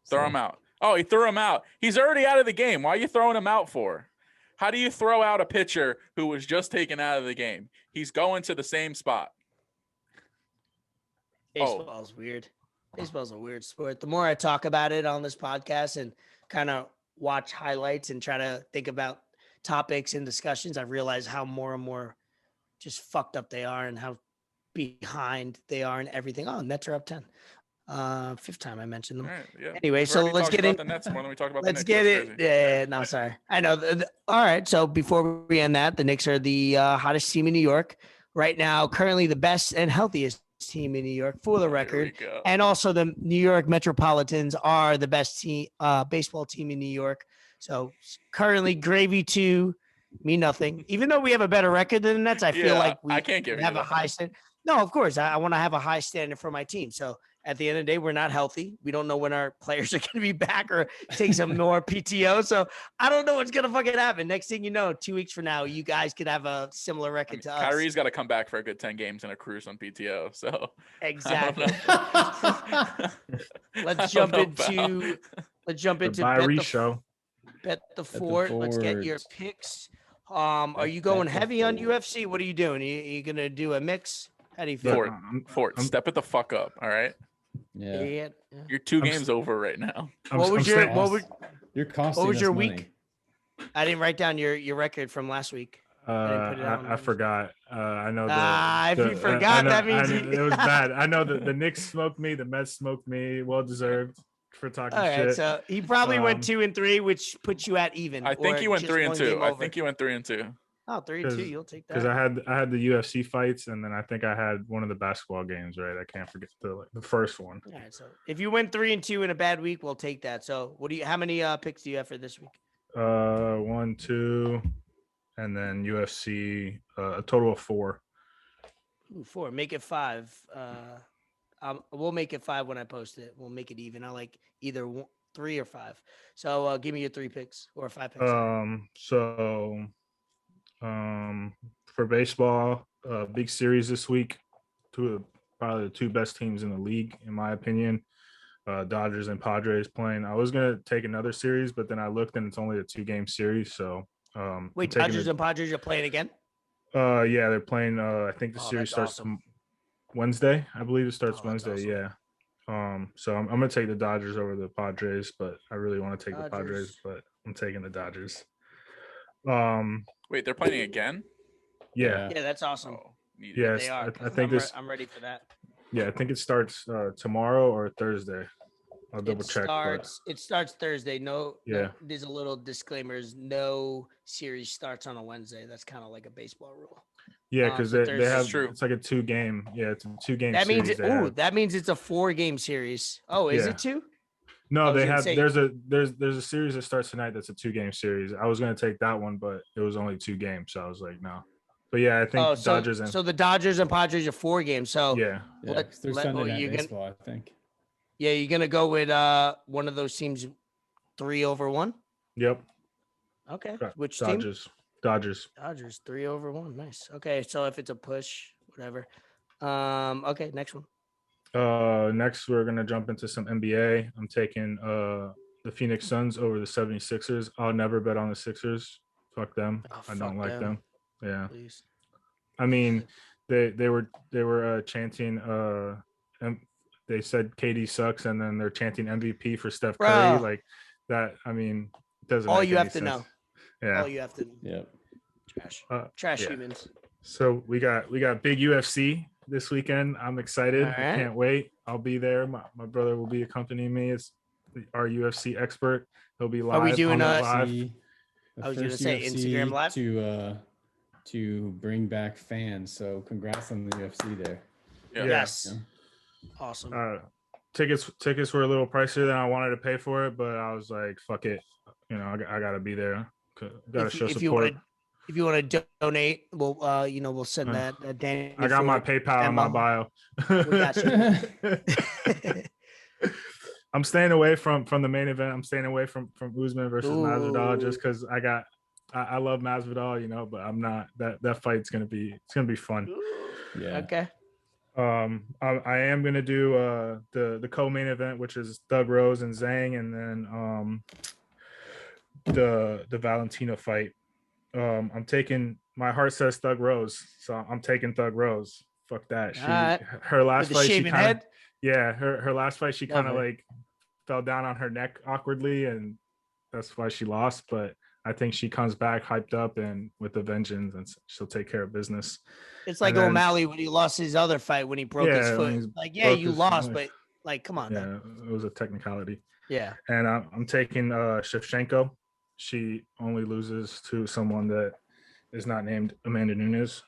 Throw him out. Oh, he threw him out. He's already out of the game. Why are you throwing him out for? How do you throw out a pitcher who was just taken out of the game? He's going to the same spot. Baseball's weird. Baseball's a weird sport. The more I talk about it on this podcast and kind of watch highlights and try to think about topics and discussions, I realize how more and more just fucked up they are and how behind they are and everything. Oh, Nets are up 10. Fifth time I mentioned them. All right, yeah. Anyway, We've so already let's talked get about in. the Nets more than we talk about Let's the Knicks. get it. That's crazy. Yeah, no, sorry. I know. All right. So before we end that, the Knicks are the hottest team in New York right now, currently the best and healthiest team in New York for the record. Here we go. And also the New York Metropolitans are the best team, baseball team in New York. So currently gravy to me nothing. Even though we have a better record than the Nets, I feel Yeah, like we I can't give you have a that. high standard. No, of course. I want to have a high standard for my team. So at the end of the day, we're not healthy. We don't know when our players are going to be back or take some more PTO. So I don't know what's going to fucking happen. Next thing you know, 2 weeks from now, you guys could have a similar record to us. Kyrie's got to come back for a good 10 games and a cruise on PTO. So Exactly. Let's I jump don't know into The Bet Byrie the show. Bet the Fort. Let's get your Fort. picks. Are Bet- you going Bet the heavy on Fort. UFC? What are you doing? Are you going to do a mix? How do you feel? Fort. Fort, I'm- step it the fuck up. All right. Yeah. Yeah. You're 2 I'm games over right now. What was I'm your saying- You're costing was us your money. week? I didn't write down your record from last week. didn't put it on. I forgot. I know. If you forgot, that means it was bad. I know that the Knicks smoked me. The Mets smoked me. Well deserved for talking All right, shit. so he probably went 2 Um, and 3, which puts you at even. I think or you went just 3 and one 2. game I over. think you went 3 and 2. Oh, 3 and 2. You'll take that. Because I had the UFC fights, and then I think I had one of the basketball games. Right, I can't forget the first one. All right, so if you went 3 and 2 in a bad week, we'll take that. So what do you? How many picks do you have for this week? 1, 2, and then UFC. A total of 4. Ooh, 4. Make it 5. We'll make it 5 when I post it. We'll make it even. I like either 3 or 5. So give me your 3 picks or 5 picks. For baseball, big series this week. Probably the 2 best teams in the league, in my opinion. Dodgers and Padres playing. I was gonna take another series, but then I looked and it's only a 2-game series. So Wait, Dodgers and Padres are playing again? yeah, they're playing. I think the Oh, series that's starts awesome. Wednesday. I believe it starts Oh, that's Wednesday. awesome. Yeah. So I'm gonna take the Dodgers over the Padres, but I really want to take the Dodgers. Padres, but I'm taking the Dodgers. Wait, they're playing again? Yeah. Yeah, that's awesome. Oh, needed. Yes, They are. I think this. I'm ready for that. Yeah, I think it starts tomorrow or Thursday. I'll double check. It starts Thursday. No, Yeah. there's a little disclaimers. No series starts on a Wednesday. That's kind of like a baseball rule. Yeah, because so they have True. it's like a 2-game. Yeah, it's a 2-game. That means series it, they have. that means it's a 4-game series. Oh, is Yeah. it 2? No, I was they gonna have. say- There's a series that starts tonight. That's a 2-game series. I was gonna take that one, but it was only 2 games, so I was like, no. But yeah, I think Oh, so Dodgers and the Dodgers and Padres are 4 games. So yeah, Yeah, Let- 'cause they're let- Sunday oh, night you're gonna- baseball, I think. yeah, you're gonna go with one of those teams 3-1. yep. Okay, Got which team? Dodgers. Dodgers 3-1. Nice. Okay, so if it's a push, whatever. Okay, next one. Next we're gonna jump into some NBA. I'm taking the Phoenix Suns over the 76ers. I'll never bet on the Sixers. Fuck them. Oh, I don't fuck like them. them. Yeah. Please. I mean, they were chanting they said KD sucks, and then they're chanting MVP for Steph Curry. Bro. Like that. I mean, it doesn't. All make you any have to sense. know. Yeah. All you have to Yep. trash. Trash yeah. humans. So we got big UFC this weekend. I'm excited. All I right. can't wait. I'll be there. My brother will be accompanying me. It's our UFC expert. He'll be live. Are we doing on a- the live. The I was gonna first say UFC Instagram Live? to bring back fans. So congrats on the UFC there. Yeah. Yes. Yeah. Awesome. tickets were a little pricier than I wanted to pay for it, but I was like, fuck it. You know, I gotta be there. Gotta show support. If you want to donate, we'll we'll send that Danny. I got my PayPal in my bio. We got you. I'm staying away from the main event. I'm staying away from Usman versus Masvidal just because I love Masvidal, you know, but I'm not that fight's gonna be fun. Yeah. Okay. I am gonna do the co-main event, which is Thug Rose and Zhang, and then the Valentina fight. I'm taking, my heart says Thug Rose, so I'm taking Thug Rose. Fuck that. Her last fight, she kind of her last fight, she kind of like fell down on her neck awkwardly, and that's why she lost. But I think she comes back hyped up and with a vengeance, and she'll take care of business. It's like O'Malley when he lost his other fight when he broke his foot. Like, you lost, but like, come on. Yeah, it was a technicality. Yeah. And I'm taking Shevchenko. She only loses to someone that is not named Amanda Nunes.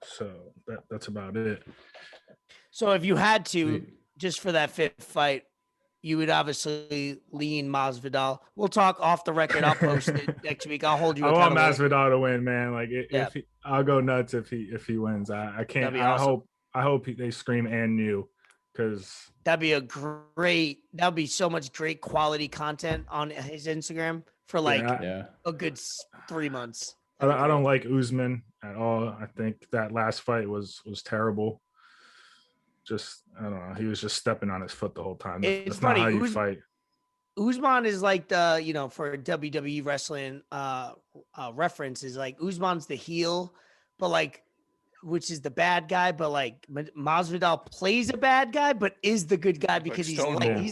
So that's about it. So if you had to, just for that fifth fight, you would obviously lean Masvidal. We'll talk off the record. I'll post it next week. I'll hold you accountable. I want Masvidal to win, man. Like I'll go nuts if he wins. I can't. Awesome. I hope they scream and new, because that'd be so much great quality content on his Instagram for a good 3 months. I don't like Usman at all. I think that last fight was terrible. Just, I don't know. He was just stepping on his foot the whole time. That's funny. Not how you fight. Usman is like the, for WWE wrestling reference, is like Usman's the heel, but like, which is the bad guy, but like Masvidal plays a bad guy, but is the good guy because he's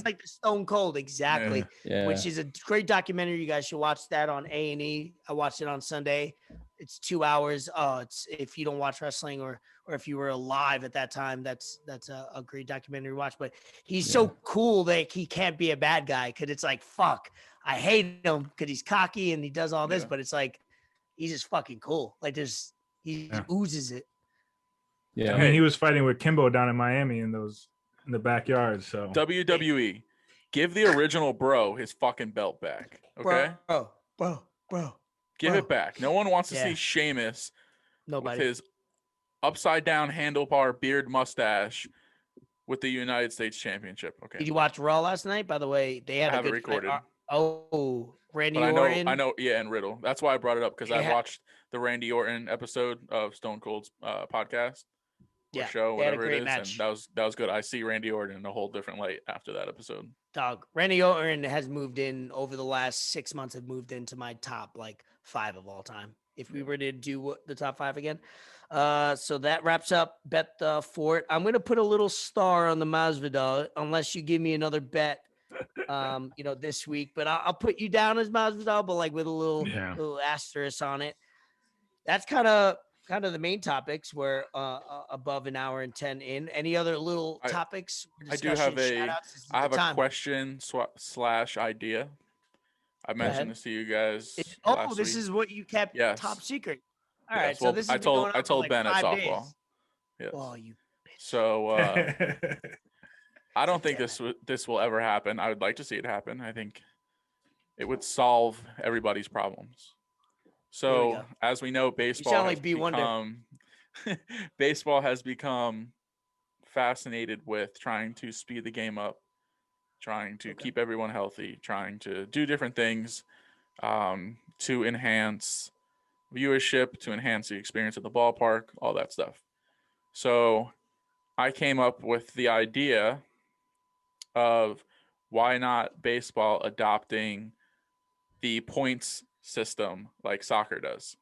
like the Stone Cold. Exactly. Yeah. Which is a great documentary. You guys should watch that on A&E. I watched it on Sunday. It's 2 hours. It's, if you don't watch wrestling or if you were alive at that time, that's a great documentary to watch. But he's so cool that he can't be a bad guy, because it's like, fuck, I hate him because he's cocky and he does all this, but it's like, he's just fucking cool. Like he oozes it. Yeah, I mean, he was fighting with Kimbo down in Miami in the backyard. So WWE, give the original bro his fucking belt back. Okay, bro. Give it back. No one wants to see Sheamus with his upside down handlebar beard mustache with the United States Championship. Okay. Did you watch Raw last night? By the way, they had a good recorded. Randy Orton. I know. Yeah, and Riddle. That's why I brought it up, because I watched the Randy Orton episode of Stone Cold's podcast. Show, whatever it is, match. And that was good. I see Randy Orton in a whole different light after that episode. Dog, Randy Orton has moved in over the last 6 months. Have moved into my top 5 of all time. If we were to do the top 5 again, so that wraps up Bet the Fort. I'm gonna put a little star on the Masvidal unless you give me another bet, this week. But I'll put you down as Masvidal, but with a little asterisk on it. That's kind of the main topics. We're above an hour and 10 in. Any other little topics? I do have a question / idea. I mentioned this to you guys. This is what you kept top secret. All right. Well, so this I told Ben at softball. Yes. Oh, you bitch. So I don't think this will ever happen. I would like to see it happen. I think it would solve everybody's problems. So as we know, baseball has become fascinated with trying to speed the game up, trying to keep everyone healthy, trying to do different things to enhance viewership, to enhance the experience at the ballpark, all that stuff. So I came up with the idea of why not baseball adopting the points system like soccer does.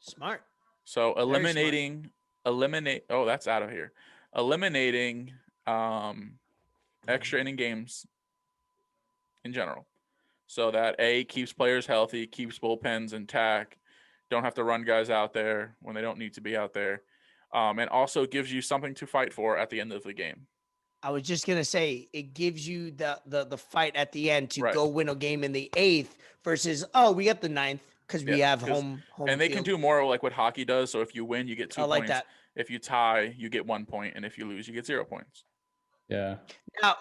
Smart. So eliminating extra inning games in general, so that keeps players healthy, keeps bullpens intact, don't have to run guys out there when they don't need to be out there, and also gives you something to fight for at the end of the game. I was just gonna say, it gives you the fight at the end to go win a game in the 8th versus we got the 9th because we have home and they can do more like what hockey does. So if you win, you get 2 points. That. If you tie, you get 1 point, and if you lose, you get 0 points. Yeah.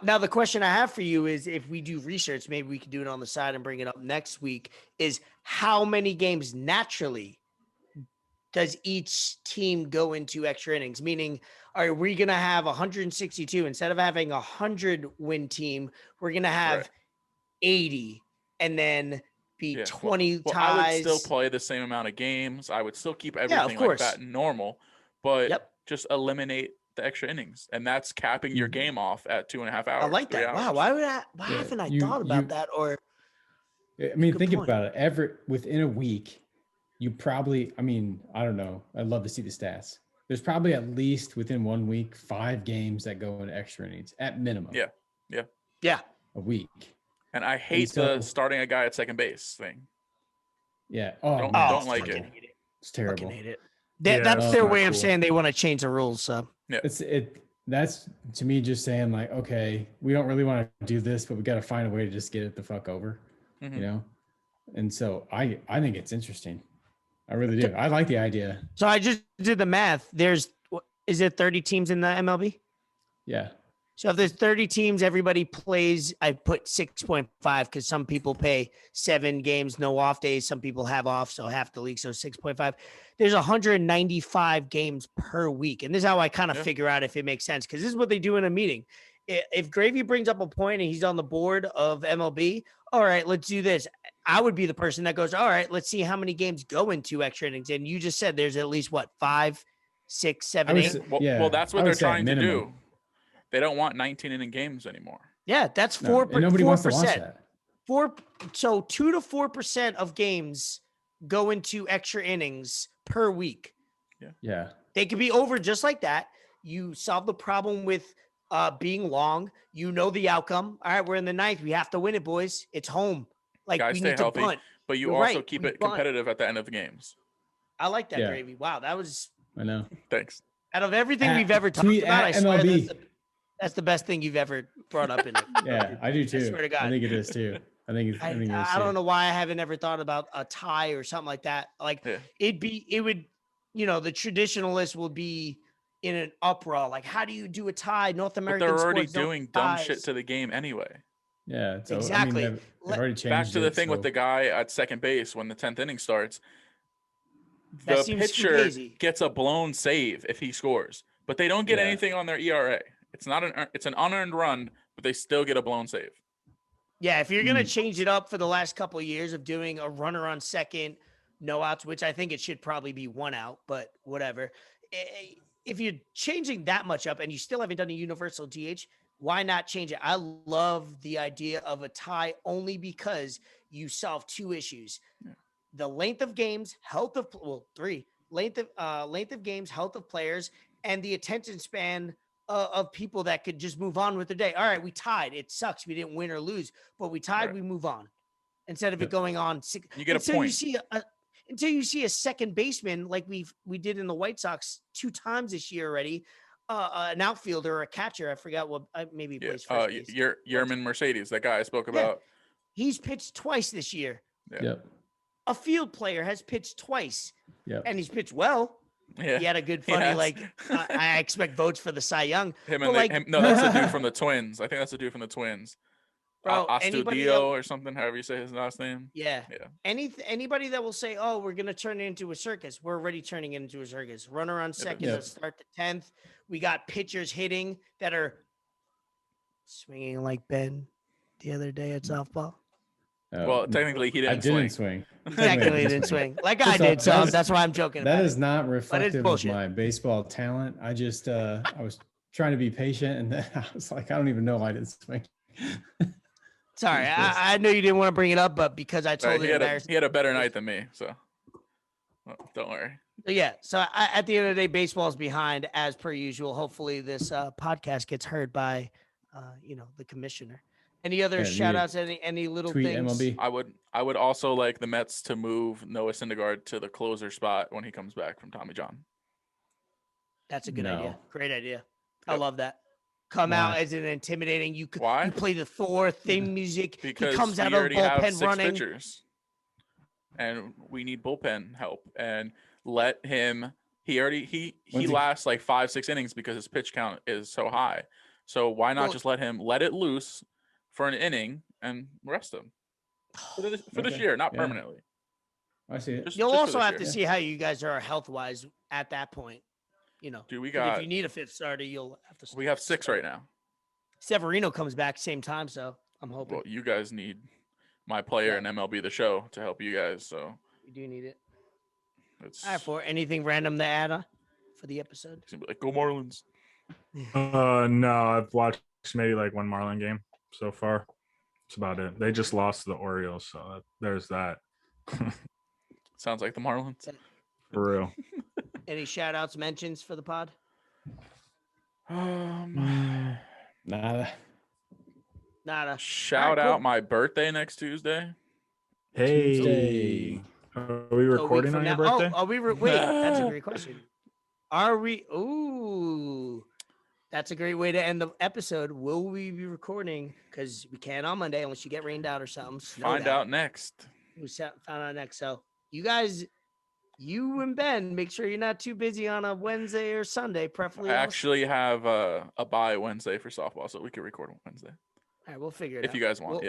Now the question I have for you is, if we do research, maybe we can do it on the side and bring it up next week, is how many games naturally does each team go into extra innings? Meaning, are we going to have 162 instead of having a 100-win team? We're going to have 80 and then be 20 well, ties. I would still play the same amount of games. I would still keep everything like that normal, but just eliminate the extra innings, and that's capping your game off at 2.5 hours. I like that. 3 Wow, hours. why haven't I thought about that? Or I mean, think about it. Within a week, you probably, I mean, I don't know. I'd love to see the stats. There's probably at least within 1 week 5 games that go into extra innings at minimum. Yeah. A week. And I hate the starting a guy at second base thing. Yeah. Don't like it. It's terrible. Hate it. That's their way of saying they want to change the rules. So that's to me just saying like, okay, we don't really want to do this, but we got to find a way to just get it the fuck over, you know? And so I think it's interesting. I really do. I like the idea. So I just did the math. Is it 30 teams in the MLB? Yeah. So if there's 30 teams, everybody plays. I put 6.5 because some people pay 7 games, no off days. Some people have off, so half the league, so 6.5. There's 195 games per week. And this is how I kind of figure out if it makes sense, because this is what they do in a meeting. If Gravy brings up a point and he's on the board of MLB, all right, let's do this. I would be the person that goes, all right, let's see how many games go into extra innings. And you just said there's at least, 5, 6, 7, 8? Well, that's what they're trying to do. They don't want 19-inning games anymore. Yeah, that's 4%. Nobody wants to watch that. 2 to 4% of games go into extra innings per week. Yeah. They could be over just like that. You solve the problem with being long. You know the outcome. All right, we're in the 9th. We have to win it, boys. It's home. Like, guys, we stay need healthy, to bunt. but you also keep it competitive at the end of the games. I like that, Gravy. Wow, that was. I know. Thanks. Out of everything we've ever talked about, I swear that's the best thing you've ever brought up in it. Yeah, I do too. I swear to God. I think it is too. I don't know why I haven't ever thought about a tie or something like that. Like the traditionalists will be in an uproar. Like, how do you do a tie? North American But they're already sports doing dumb shit to the game anyway. Yeah, so, exactly. I mean, they've already changed. Back to the thing with the guy at second base when the 10th inning starts. The pitcher gets a blown save if he scores, but they don't get anything on their ERA. It's an unearned run, but they still get a blown save. Yeah, if you're gonna change it up for the last couple of years of doing a runner on second, no outs, which I think it should probably be 1 out, but whatever. If you're changing that much up and you still haven't done a universal DH, why not change it? I love the idea of a tie only because you solve 2 issues: the length of games, health of 3 length of games, health of players, and the attention span of people that could just move on with their day. All right, we tied. It sucks. We didn't win or lose, but we tied. Right. We move on instead of it going on. You get a point. Until you see a second baseman like we did in the White Sox 2 times this year already, an outfielder or a catcher. I forgot what. Maybe he plays first base. Yerman Mercedes, that guy I spoke about. He's pitched twice this year. Yeah. Yep. A field player has pitched twice. Yep. And he's pitched well. Yeah. He had a good funny, I expect votes for the Cy Young. No, that's the dude from the Twins. I think that's the dude from the Twins. Bro, Astudillo or something, however you say his last name. Yeah. Anybody that will say, oh, we're going to turn it into a circus, we're already turning it into a circus. Runner on second, let's start the 10th. We got pitchers hitting that are swinging like Ben the other day at softball. Well, technically, he didn't swing. Technically, he didn't swing. Like I did, so that's why I'm joking about it. That is not reflective of my baseball talent. I just, I was trying to be patient, and then I was like, I don't even know why I didn't swing. Sorry, I know you didn't want to bring it up, but because I told you he had a better night than me, so don't worry. So at the end of the day, baseball is behind as per usual. Hopefully, this podcast gets heard by, the commissioner. Any other shout outs? Any little things? MLB. I would also like the Mets to move Noah Syndergaard to the closer spot when he comes back from Tommy John. That's a good idea. Great idea. Yep. I love that. Come out as an intimidating. You play the Thor theme music. Because he comes out of the bullpen running. Pitchers, and we need bullpen help. And let him. He lasts like 5-6 innings because his pitch count is so high. So why not Well- just let it loose for an inning and rest him for this Okay. year, not Yeah. permanently. I see it. You'll just for also this have year. to see how you guys are health wise at that point. You know, Dude, we 'cause if got you need a fifth starter, you'll have to. we have 6 right now. Severino comes back same time, so I'm hoping Well, you guys need my player Yeah. and MLB the show to help you guys. So we do need it. it's All right, for anything random to add for the episode. it's gonna be like go Marlins. No, I've watched maybe like one Marlin game so far. That's about it. They just lost to the Orioles, so there's that. Sounds like the Marlins. For real. Any shout outs, mentions for the pod? Nada. Nada. Shout cool. out my birthday next Tuesday. Hey, Tuesday. are we So a week recording from on your now- birthday? Oh, are we? Wait, that's a great question. Are we? Ooh, that's a great way to end the episode. Will we be recording? Because we can't on Monday unless you get rained out or something. Find out next. We found out next. So you guys, you and Ben, make sure you're not too busy on a Wednesday or Sunday, preferably. I on actually have a bye Wednesday for softball, so we can record on Wednesday All right, we'll figure it out. if you guys want.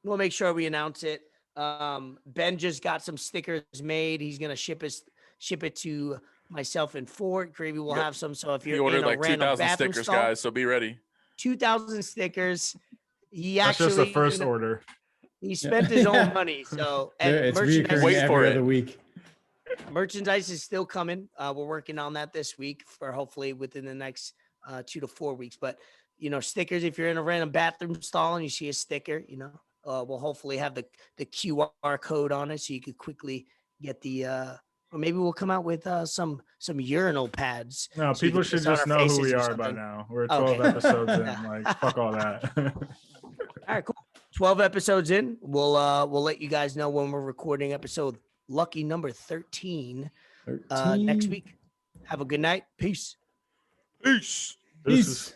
We'll make sure we announce it. Ben just got some stickers made. He's gonna ship it to myself and Fort. Gravy will Yep. have some. So if He you're ordered in a like random 2,000 bathroom stickers, stall, guys. So be ready. 2,000 stickers. He That's actually just the first you know, order. he spent his own money. So and It's merchandise, reoccurring Wait for every it. other week. merchandise is still coming. We're working on that this week for hopefully within the next 2 to 4 weeks. But you know, stickers. If you're in a random bathroom stall and you see a sticker, you know, we'll hopefully have the QR code on it so you could quickly get the. Or maybe we'll come out with some urinal pads. No, so you people can should piss on just our know who faces we or are by something. now. We're 12 Okay. episodes in. Like, fuck all that. All right, cool. 12 episodes in. We'll let you guys know when we're recording episode lucky number 13 next 13. week. Have a good night. Peace. Peace. This Peace. is